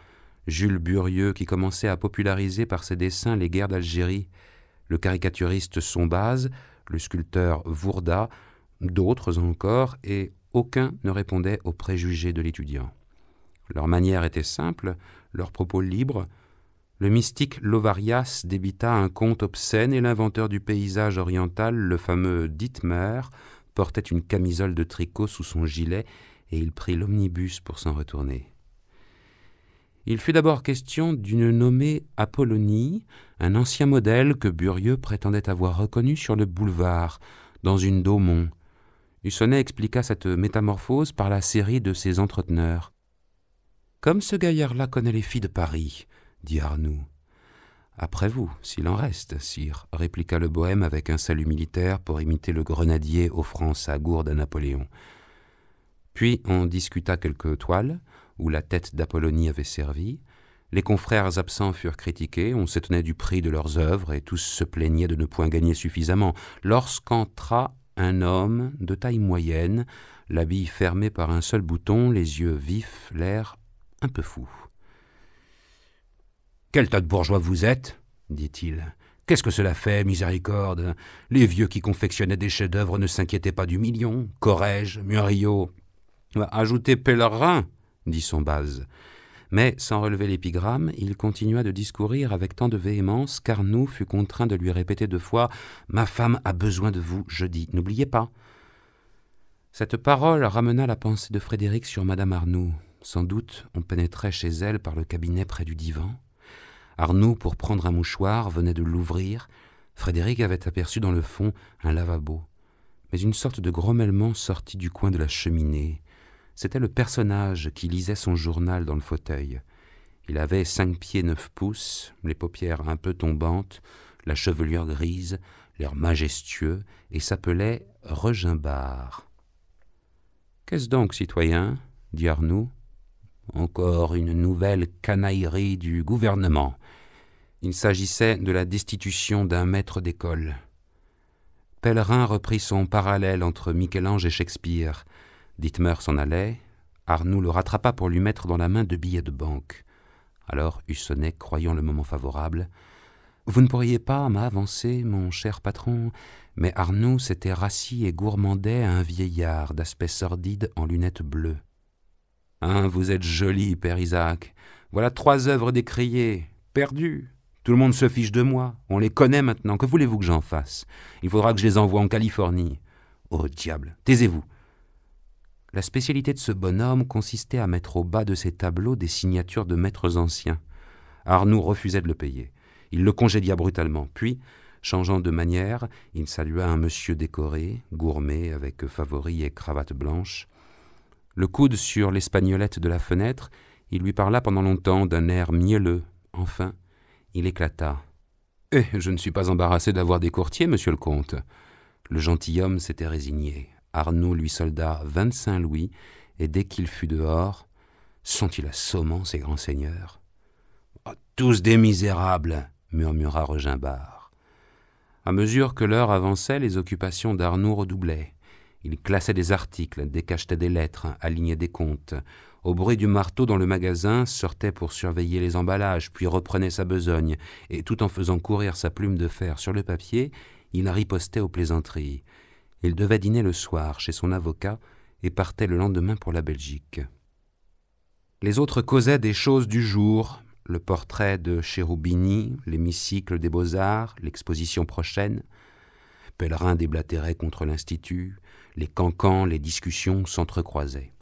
Jules Burieux qui commençait à populariser par ses dessins les guerres d'Algérie, le caricaturiste Sombaz, le sculpteur Vourda, d'autres encore, et aucun ne répondait aux préjugés de l'étudiant. Leur manière était simple, leurs propos libres. Le mystique Lovarias débita un conte obscène et l'inventeur du paysage oriental, le fameux Dittmer, portait une camisole de tricot sous son gilet et il prit l'omnibus pour s'en retourner. Il fut d'abord question d'une nommée Apollonie, un ancien modèle que Burieux prétendait avoir reconnu sur le boulevard, dans une Daumont. Hussonnet expliqua cette métamorphose par la série de ses entreteneurs. « Comme ce gaillard-là connaît les filles de Paris, dit Arnoux. « Après vous, s'il en reste, sire, répliqua le bohème avec un salut militaire pour imiter le grenadier offrant sa gourde à Napoléon. Puis on discuta quelques toiles, où la tête d'Apollonie avait servi. Les confrères absents furent critiqués, on s'étonnait du prix de leurs œuvres et tous se plaignaient de ne point gagner suffisamment, lorsqu'entra un homme de taille moyenne, l'habit fermé par un seul bouton, les yeux vifs, l'air un peu fou. « Quel tas de bourgeois vous êtes ?» dit-il. « Qu'est-ce que cela fait, miséricorde? Les vieux qui confectionnaient des chefs-d'œuvre ne s'inquiétaient pas du million. Corrège, Murillo. »« Ajoutez Pèlerin !» dit Sombaz. Mais, sans relever l'épigramme, il continua de discourir avec tant de véhémence qu'Arnoux fut contraint de lui répéter 2 fois « Ma femme a besoin de vous jeudi, n'oubliez pas !» Cette parole ramena la pensée de Frédéric sur madame Arnoux. Sans doute, on pénétrait chez elle par le cabinet près du divan. Arnoux, pour prendre un mouchoir, venait de l'ouvrir. Frédéric avait aperçu dans le fond un lavabo. Mais une sorte de grommellement sortit du coin de la cheminée. C'était le personnage qui lisait son journal dans le fauteuil. Il avait 5 pieds 9 pouces, les paupières un peu tombantes, la chevelure grise, l'air majestueux, et s'appelait Regimbard. « Qu'est-ce donc, citoyen ?» dit Arnoux. « Encore une nouvelle canaillerie du gouvernement. » Il s'agissait de la destitution d'un maître d'école. Pèlerin reprit son parallèle entre Michel-Ange et Shakespeare. Dittmer s'en allait. Arnoux le rattrapa pour lui mettre dans la main 2 billets de banque. Alors Hussonnet, croyant le moment favorable, « Vous ne pourriez pas m'avancer, mon cher patron ?» Mais Arnoux s'était rassis et gourmandait à un vieillard d'aspect sordide en lunettes bleues. « Hein, vous êtes joli, père Isaac. Voilà 3 œuvres décriées, perdues. Tout le monde se fiche de moi. On les connaît maintenant. Que voulez-vous que j'en fasse? Il faudra que je les envoie en Californie. Oh diable, taisez-vous !» La spécialité de ce bonhomme consistait à mettre au bas de ses tableaux des signatures de maîtres anciens. Arnoux refusait de le payer. Il le congédia brutalement. Puis, changeant de manière, il salua un monsieur décoré, gourmet, avec favoris et cravate blanche. Le coude sur l'espagnolette de la fenêtre, il lui parla pendant longtemps d'un air mielleux. Enfin, il éclata. « Eh, je ne suis pas embarrassé d'avoir des courtiers, monsieur le comte. » Le gentilhomme s'était résigné. Arnoux lui solda 25 louis, et dès qu'il fut dehors, sont-ils assommants, ces grands seigneurs? Oh, tous des misérables, murmura Regimbard. À mesure que l'heure avançait, les occupations d'Arnoux redoublaient. Il classait des articles, décachetait des lettres, alignait des comptes. Au bruit du marteau dans le magasin, sortait pour surveiller les emballages, puis reprenait sa besogne, et tout en faisant courir sa plume de fer sur le papier, il ripostait aux plaisanteries. Il devait dîner le soir chez son avocat et partait le lendemain pour la Belgique. Les autres causaient des choses du jour, le portrait de Cherubini, l'hémicycle des Beaux-Arts, l'exposition prochaine. Pellerin déblatérait contre l'Institut, les cancans, les discussions s'entrecroisaient.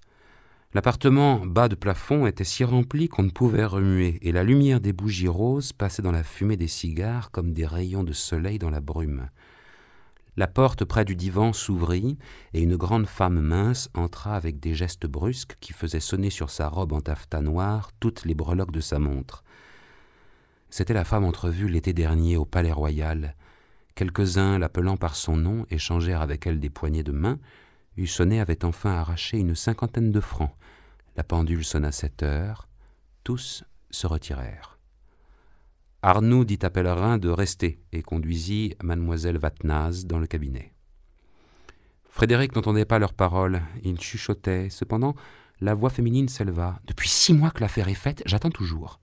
L'appartement bas de plafond était si rempli qu'on ne pouvait remuer, et la lumière des bougies roses passait dans la fumée des cigares comme des rayons de soleil dans la brume. La porte près du divan s'ouvrit, et une grande femme mince entra avec des gestes brusques qui faisaient sonner sur sa robe en taffetas noir toutes les breloques de sa montre. C'était la femme entrevue l'été dernier au Palais Royal. Quelques-uns, l'appelant par son nom, échangèrent avec elle des poignées de main. Hussonnet avait enfin arraché une 50aine de francs. La pendule sonna 7 heures. Tous se retirèrent. Arnoux dit à Pellerin de rester et conduisit mademoiselle Vatnaz dans le cabinet. Frédéric n'entendait pas leurs paroles. Il chuchotait. Cependant, la voix féminine s'éleva. « Depuis 6 mois que l'affaire est faite, j'attends toujours. »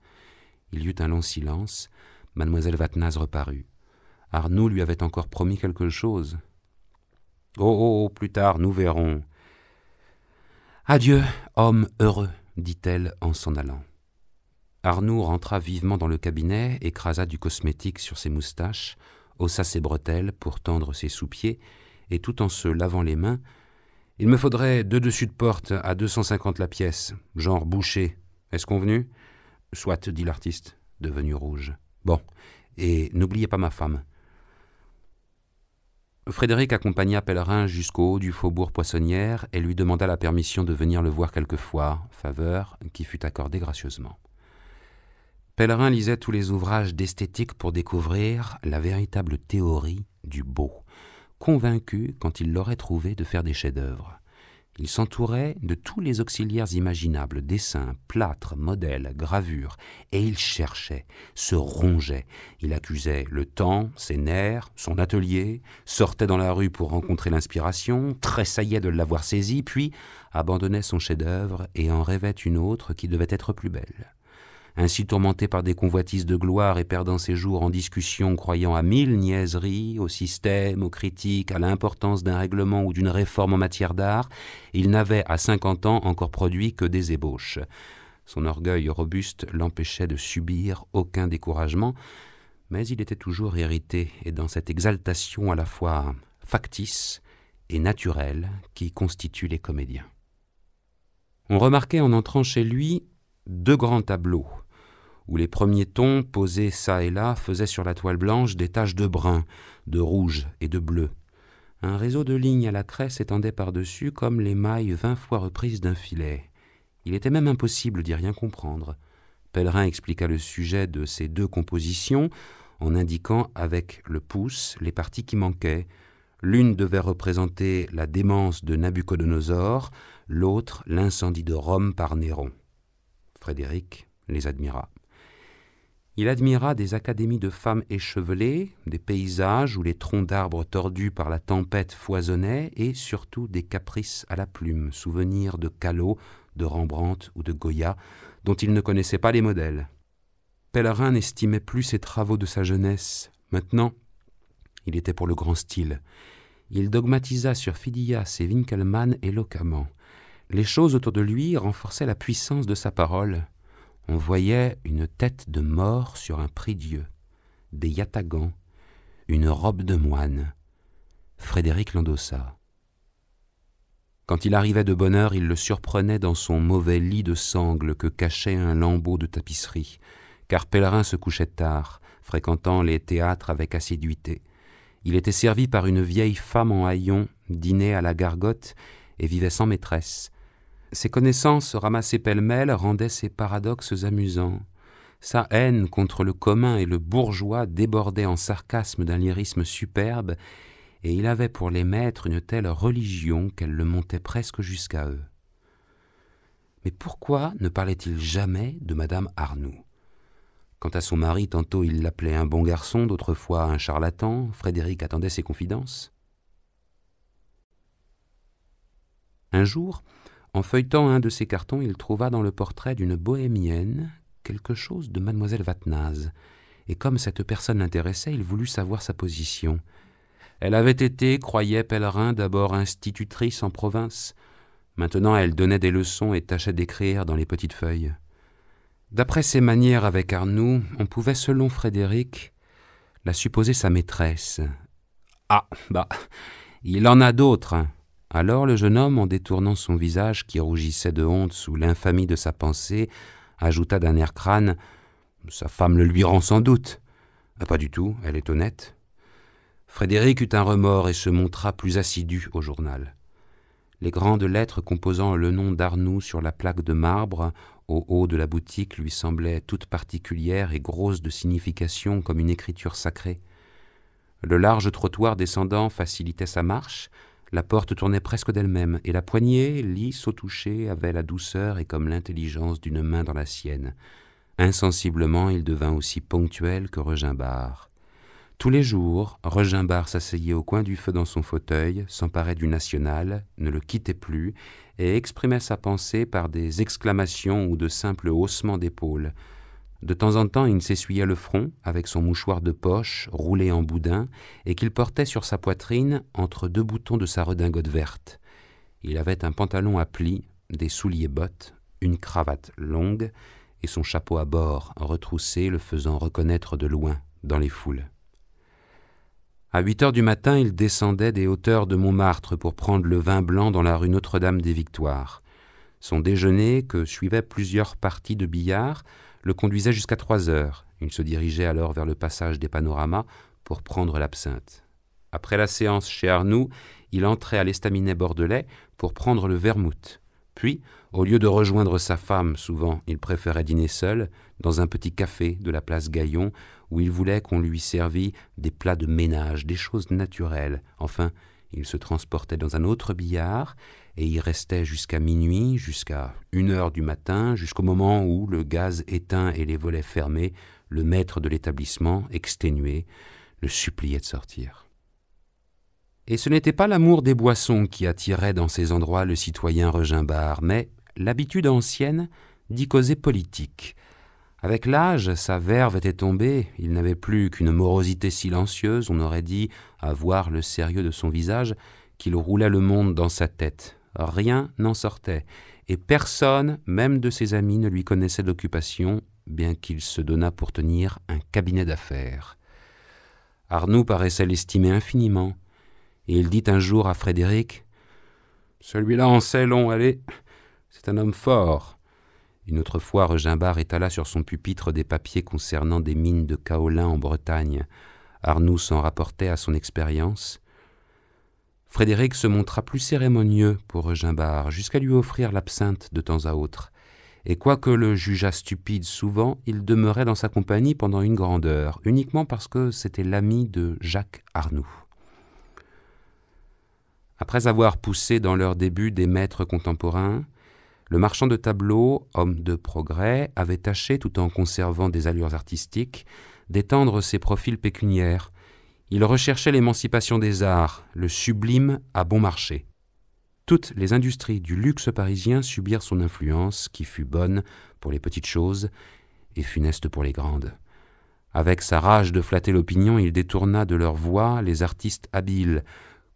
Il y eut un long silence. Mademoiselle Vatnaz reparut. Arnoux lui avait encore promis quelque chose. « Oh, plus tard, nous verrons. »« Adieu, homme heureux, » dit-elle en s'en allant. Arnoux rentra vivement dans le cabinet, écrasa du cosmétique sur ses moustaches, haussa ses bretelles pour tendre ses sous-pieds, et tout en se lavant les mains, « Il me faudrait 2 dessus de porte à 250 la pièce, genre boucher. Est-ce convenu ?»« Soit, » dit l'artiste, devenu rouge. « Bon, et n'oubliez pas ma femme. » Frédéric accompagna Pellerin jusqu'au haut du faubourg Poissonnière et lui demanda la permission de venir le voir quelquefois, faveur qui fut accordée gracieusement. Pellerin lisait tous les ouvrages d'esthétique pour découvrir la véritable théorie du beau, convaincu, quand il l'aurait trouvé, de faire des chefs-d'œuvre. Il s'entourait de tous les auxiliaires imaginables, dessins, plâtres, modèles, gravures, et il cherchait, se rongeait. Il accusait le temps, ses nerfs, son atelier, sortait dans la rue pour rencontrer l'inspiration, tressaillait de l'avoir saisi, puis abandonnait son chef-d'œuvre et en rêvait une autre qui devait être plus belle. Ainsi tourmenté par des convoitises de gloire et perdant ses jours en discussion, croyant à 1000 niaiseries, au système, aux critiques, à l'importance d'un règlement ou d'une réforme en matière d'art, il n'avait à 50 ans encore produit que des ébauches. Son orgueil robuste l'empêchait de subir aucun découragement, mais il était toujours irrité et dans cette exaltation à la fois factice et naturelle qui constitue les comédiens. On remarquait en entrant chez lui 2 grands tableaux, où les premiers tons, posés çà et là, faisaient sur la toile blanche des taches de brun, de rouge et de bleu. Un réseau de lignes à la craie s'étendait par-dessus comme les mailles 20 fois reprises d'un filet. Il était même impossible d'y rien comprendre. Pellerin expliqua le sujet de ces 2 compositions en indiquant avec le pouce les parties qui manquaient. L'une devait représenter la démence de Nabuchodonosor, l'autre l'incendie de Rome par Néron. Frédéric les admira. Il admira des académies de femmes échevelées, des paysages où les troncs d'arbres tordus par la tempête foisonnaient et surtout des caprices à la plume, souvenirs de Callot, de Rembrandt ou de Goya, dont il ne connaissait pas les modèles. Pellerin n'estimait plus ses travaux de sa jeunesse. Maintenant, il était pour le grand style. Il dogmatisa sur Phidias et Winckelmann éloquemment. Les choses autour de lui renforçaient la puissance de sa parole. On voyait une tête de mort sur un prie-dieu, des yatagans, une robe de moine. Frédéric l'endossa. Quand il arrivait de bonne heure, il le surprenait dans son mauvais lit de sangle que cachait un lambeau de tapisserie, car Pellerin se couchait tard, fréquentant les théâtres avec assiduité. Il était servi par une vieille femme en haillons, dînait à la gargote et vivait sans maîtresse. Ses connaissances ramassées pêle-mêle rendaient ses paradoxes amusants. Sa haine contre le commun et le bourgeois débordait en sarcasme d'un lyrisme superbe, et il avait pour les maîtres une telle religion qu'elle le montait presque jusqu'à eux. Mais pourquoi ne parlait-il jamais de Madame Arnoux? Quant à son mari, tantôt il l'appelait un bon garçon, d'autres fois un charlatan. Frédéric attendait ses confidences. Un jour, en feuilletant un de ses cartons, il trouva dans le portrait d'une bohémienne quelque chose de mademoiselle Vatnaz, et comme cette personne l'intéressait, il voulut savoir sa position. Elle avait été, croyait Pèlerin, d'abord institutrice en province. Maintenant, elle donnait des leçons et tâchait d'écrire dans les petites feuilles. D'après ses manières avec Arnoux, on pouvait, selon Frédéric, la supposer sa maîtresse. « Ah, il en a d'autres !» Alors le jeune homme, en détournant son visage qui rougissait de honte sous l'infamie de sa pensée, ajouta d'un air crâne « Sa femme le lui rend sans doute. »« Pas du tout, elle est honnête. » Frédéric eut un remords et se montra plus assidu au journal. Les grandes lettres composant le nom d'Arnoux sur la plaque de marbre au haut de la boutique lui semblaient toutes particulières et grosses de signification comme une écriture sacrée. Le large trottoir descendant facilitait sa marche, la porte tournait presque d'elle-même, et la poignée, lisse au toucher, avait la douceur et comme l'intelligence d'une main dans la sienne. Insensiblement, il devint aussi ponctuel que Regimbar. Tous les jours, Regimbar s'asseyait au coin du feu dans son fauteuil, s'emparait du National, ne le quittait plus, et exprimait sa pensée par des exclamations ou de simples haussements d'épaules. De temps en temps, il s'essuyait le front avec son mouchoir de poche roulé en boudin et qu'il portait sur sa poitrine entre deux boutons de sa redingote verte. Il avait un pantalon à plis, des souliers-bottes, une cravate longue et son chapeau à bord retroussé le faisant reconnaître de loin dans les foules. À 8 heures du matin, il descendait des hauteurs de Montmartre pour prendre le vin blanc dans la rue Notre-Dame-des-Victoires. Son déjeuner, que suivaient plusieurs parties de billard, le conduisait jusqu'à 3 heures. Il se dirigeait alors vers le passage des Panoramas pour prendre l'absinthe. Après la séance chez Arnoux, il entrait à l'estaminet bordelais pour prendre le vermouth. Puis, au lieu de rejoindre sa femme, souvent il préférait dîner seul, dans un petit café de la place Gaillon, où il voulait qu'on lui servît des plats de ménage, des choses naturelles. Enfin, il se transportait dans un autre billard, et y restait jusqu'à minuit, jusqu'à 1 heure du matin, jusqu'au moment où, le gaz éteint et les volets fermés, le maître de l'établissement, exténué, le suppliait de sortir. Et ce n'était pas l'amour des boissons qui attirait dans ces endroits le citoyen Regimbar, mais l'habitude ancienne d'y causer politique. Avec l'âge, sa verve était tombée, il n'avait plus qu'une morosité silencieuse, on aurait dit, à voir le sérieux de son visage, qu'il roulait le monde dans sa tête. Rien n'en sortait, et personne, même de ses amis, ne lui connaissait d'occupation, bien qu'il se donnât pour tenir un cabinet d'affaires. Arnoux paraissait l'estimer infiniment, et il dit un jour à Frédéric « Celui-là en sait long, allez, c'est un homme fort ». Une autre fois, Regimbar étala sur son pupitre des papiers concernant des mines de kaolin en Bretagne. Arnoux s'en rapportait à son expérience. Frédéric se montra plus cérémonieux pour Regimbar, jusqu'à lui offrir l'absinthe de temps à autre. Et quoique le jugeât stupide souvent, il demeurait dans sa compagnie pendant une grande heure, uniquement parce que c'était l'ami de Jacques Arnoux. Après avoir poussé dans leur début des maîtres contemporains, le marchand de tableaux, homme de progrès, avait tâché, tout en conservant des allures artistiques, d'étendre ses profils pécuniaires. Il recherchait l'émancipation des arts, le sublime à bon marché. Toutes les industries du luxe parisien subirent son influence, qui fut bonne pour les petites choses et funeste pour les grandes. Avec sa rage de flatter l'opinion, il détourna de leur voix les artistes habiles,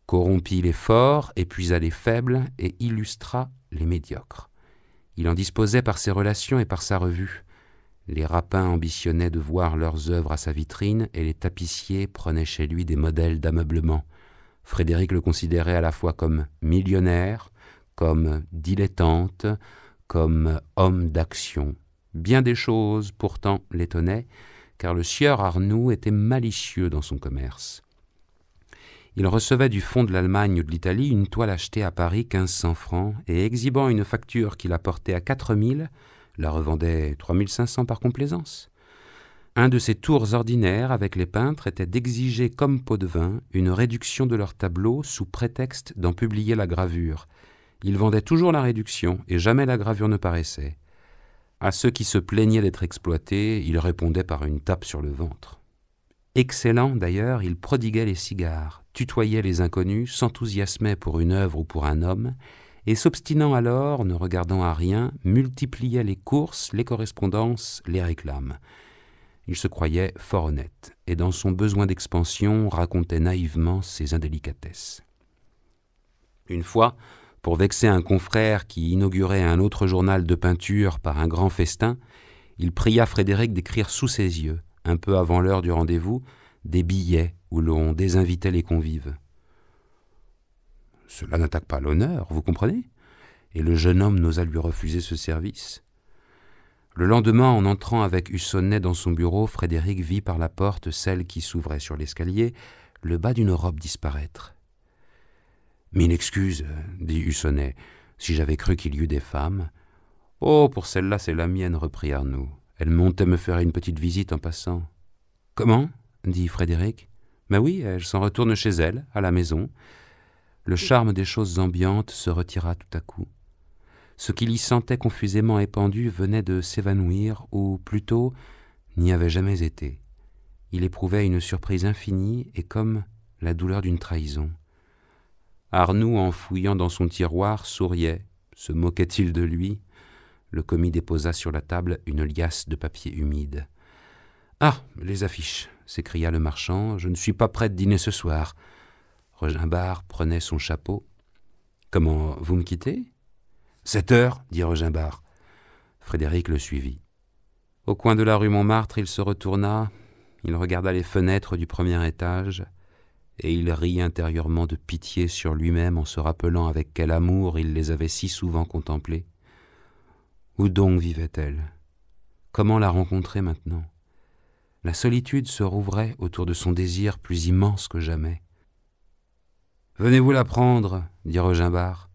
corrompit les forts, épuisa les faibles et illustra les médiocres. Il en disposait par ses relations et par sa revue. Les rapins ambitionnaient de voir leurs œuvres à sa vitrine et les tapissiers prenaient chez lui des modèles d'ameublement. Frédéric le considérait à la fois comme millionnaire, comme dilettante, comme homme d'action. Bien des choses, pourtant, l'étonnaient, car le sieur Arnoux était malicieux dans son commerce. Il recevait du fonds de l'Allemagne ou de l'Italie une toile achetée à Paris 1500 francs et exhibant une facture qu'il apportait à 4000, la revendait 3500 par complaisance. Un de ces tours ordinaires avec les peintres était d'exiger comme pot de vin une réduction de leurs tableaux sous prétexte d'en publier la gravure. Ils vendaient toujours la réduction et jamais la gravure ne paraissait. À ceux qui se plaignaient d'être exploités, ils répondaient par une tape sur le ventre. Excellent d'ailleurs, il prodiguait les cigares, tutoyait les inconnus, s'enthousiasmait pour une œuvre ou pour un homme, et s'obstinant alors, ne regardant à rien, multipliait les courses, les correspondances, les réclames. Il se croyait fort honnête, et dans son besoin d'expansion racontait naïvement ses indélicatesses. Une fois, pour vexer un confrère qui inaugurait un autre journal de peinture par un grand festin, il pria Frédéric d'écrire sous ses yeux, un peu avant l'heure du rendez-vous, des billets où l'on désinvitait les convives. Cela n'attaque pas l'honneur, vous comprenez ? Et le jeune homme n'osa lui refuser ce service. Le lendemain, en entrant avec Hussonnet dans son bureau, Frédéric vit par la porte, celle qui s'ouvrait sur l'escalier, le bas d'une robe disparaître. « Mille excuses, dit Hussonnet, si j'avais cru qu'il y eût des femmes. »« Oh, pour celle-là, c'est la mienne, reprit Arnould. Elle montait me faire une petite visite en passant. »« Comment ?» dit Frédéric. « Ben oui, elle s'en retourne chez elle, à la maison. » Le charme des choses ambiantes se retira tout à coup. Ce qu'il y sentait confusément épandu venait de s'évanouir, ou plutôt n'y avait jamais été. Il éprouvait une surprise infinie et comme la douleur d'une trahison. Arnould, en fouillant dans son tiroir, souriait. Se moquait-il de lui ? Le commis déposa sur la table une liasse de papier humide. « Ah, les affiches !» s'écria le marchand. « Je ne suis pas prêt de dîner ce soir. » Regimbard prenait son chapeau. « Comment, vous me quittez ?»« 7 heures, dit Regimbard. Frédéric le suivit. Au coin de la rue Montmartre, il se retourna, il regarda les fenêtres du premier étage, et il rit intérieurement de pitié sur lui-même en se rappelant avec quel amour il les avait si souvent contemplées. Où donc vivait-elle ? Comment la rencontrer maintenant ? La solitude se rouvrait autour de son désir plus immense que jamais. « Venez-vous la prendre, dit Regimbard. »«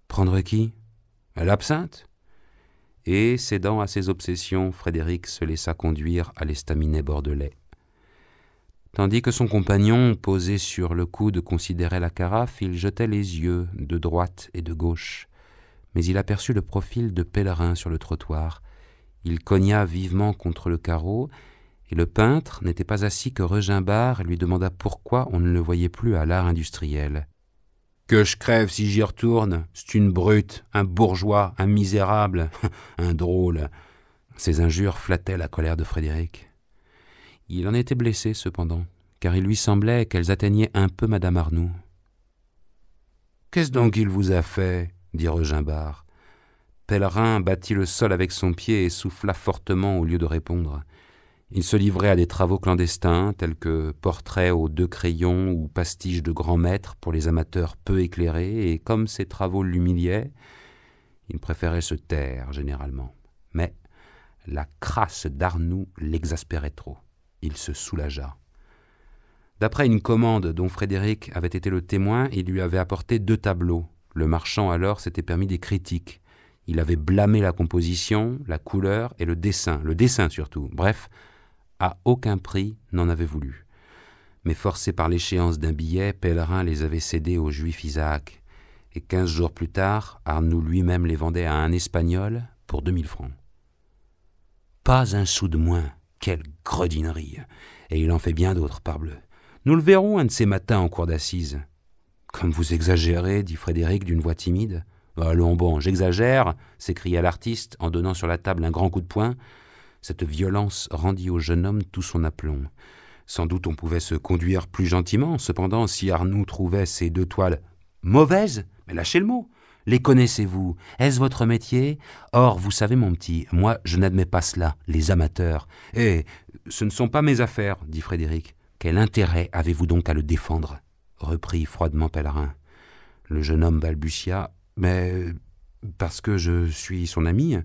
Prendre qui ? L'absinthe ?» Et, cédant à ses obsessions, Frédéric se laissa conduire à l'estaminet bordelais. Tandis que son compagnon, posé sur le coude, considérait la carafe, il jetait les yeux de droite et de gauche. Mais il aperçut le profil de Pellerin sur le trottoir. Il cogna vivement contre le carreau, et le peintre n'était pas assis que Regimbard lui demanda pourquoi on ne le voyait plus à l'art industriel. « Que je crève si j'y retourne, c'est une brute, un bourgeois, un misérable, un drôle. » Ces injures flattaient la colère de Frédéric. Il en était blessé cependant, car il lui semblait qu'elles atteignaient un peu madame Arnould. « Qu'est-ce donc qu'il vous a fait ?» dit Regimbard. Pellerin battit le sol avec son pied et souffla fortement au lieu de répondre. Il se livrait à des travaux clandestins, tels que portraits aux 2 crayons ou pastiches de grands maîtres pour les amateurs peu éclairés, et comme ces travaux l'humiliaient, il préférait se taire généralement. Mais la crasse d'Arnould l'exaspérait trop. Il se soulagea. D'après une commande dont Frédéric avait été le témoin, il lui avait apporté 2 tableaux. Le marchand alors s'était permis des critiques. Il avait blâmé la composition, la couleur et le dessin surtout. Bref, à aucun prix n'en avait voulu. Mais forcé par l'échéance d'un billet, Pellerin les avait cédés au juif Isaac. Et 15 jours plus tard, Arnould lui-même les vendait à un Espagnol pour 2000 francs. Pas un sou de moins, quelle gredinerie! Et il en fait bien d'autres, parbleu. Nous le verrons un de ces matins en cour d'assises. Comme vous exagérez, dit Frédéric d'une voix timide. Allons bon, j'exagère, s'écria l'artiste en donnant sur la table un grand coup de poing. Cette violence rendit au jeune homme tout son aplomb. Sans doute on pouvait se conduire plus gentiment, cependant si Arnould trouvait ces 2 toiles mauvaises, mais lâchez le mot. Les connaissez-vous? Est-ce votre métier? Or, vous savez, mon petit, moi je n'admets pas cela, les amateurs. Eh, ce ne sont pas mes affaires, dit Frédéric. Quel intérêt avez-vous donc à le défendre? Reprit froidement Pellerin. Le jeune homme balbutia. Mais parce que je suis son ami.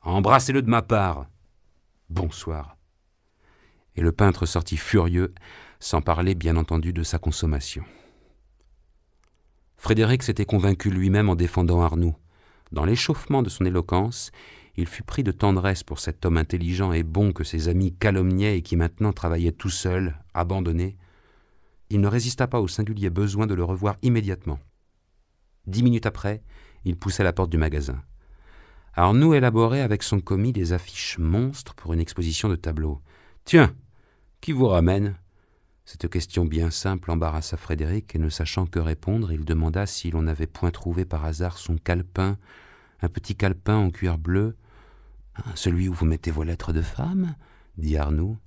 Embrassez-le de ma part. Bonsoir. Et le peintre sortit furieux, sans parler bien entendu de sa consommation. Frédéric s'était convaincu lui-même en défendant Arnould. Dans l'échauffement de son éloquence, Il fut pris de tendresse pour cet homme intelligent et bon que ses amis calomniaient et qui maintenant travaillait tout seul, abandonné. Il ne résista pas au singulier besoin de le revoir immédiatement. 10 minutes après, il poussait la porte du magasin. Arnoux élaborait avec son commis des affiches monstres pour une exposition de tableaux. « Tiens, qui vous ramène ?» Cette question bien simple embarrassa Frédéric, et ne sachant que répondre, il demanda si l'on n'avait point trouvé par hasard son calepin, un petit calepin en cuir bleu. « Celui où vous mettez vos lettres de femme ?» dit Arnoux.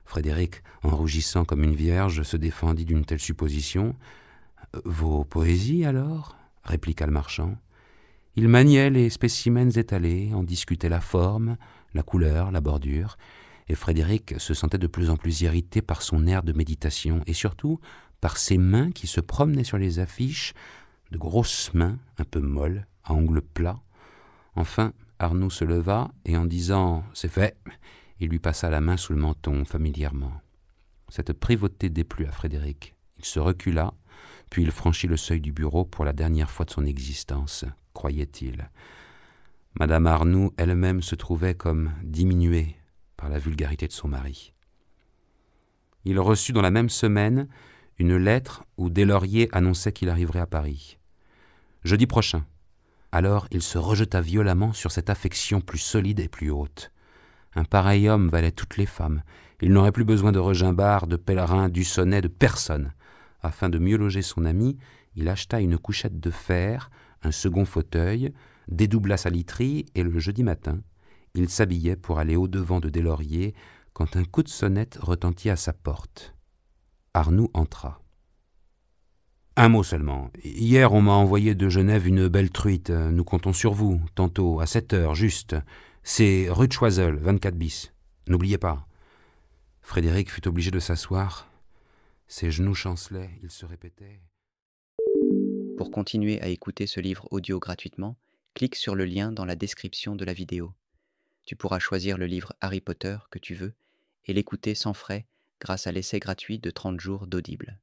Frédéric, en rougissant comme une vierge, se défendit d'une telle supposition. « Vos poésies, alors ?» répliqua le marchand. Il maniait les spécimens étalés, en discutait la forme, la couleur, la bordure, et Frédéric se sentait de plus en plus irrité par son air de méditation, et surtout par ses mains qui se promenaient sur les affiches, de grosses mains, un peu molles, à ongles plats. Enfin, Arnoux se leva, et en disant « C'est fait », il lui passa la main sous le menton, familièrement. Cette privauté déplut à Frédéric. Il se recula, puis il franchit le seuil du bureau pour la dernière fois de son existence, croyait-il. Madame Arnoux elle-même se trouvait comme diminuée par la vulgarité de son mari. Il reçut dans la même semaine une lettre où Deslauriers annonçait qu'il arriverait à Paris. Jeudi prochain. Alors il se rejeta violemment sur cette affection plus solide et plus haute. Un pareil homme valait toutes les femmes. Il n'aurait plus besoin de Regimbar, de Pèlerin, du Sonnet, de personne. Afin de mieux loger son ami, il acheta une couchette de fer, un second fauteuil, dédoubla sa literie, et le jeudi matin, il s'habillait pour aller au-devant de Deslauriers quand un coup de sonnette retentit à sa porte. Arnoux entra. « Un mot seulement. Hier, on m'a envoyé de Genève une belle truite. Nous comptons sur vous, tantôt, à 7 heures, juste. C'est rue de Choiseul, 24 bis. N'oubliez pas. » Frédéric fut obligé de s'asseoir. Ses genoux chancelaient, il se répétait. Pour continuer à écouter ce livre audio gratuitement, clique sur le lien dans la description de la vidéo. Tu pourras choisir le livre Harry Potter que tu veux et l'écouter sans frais grâce à l'essai gratuit de 30 jours d'Audible.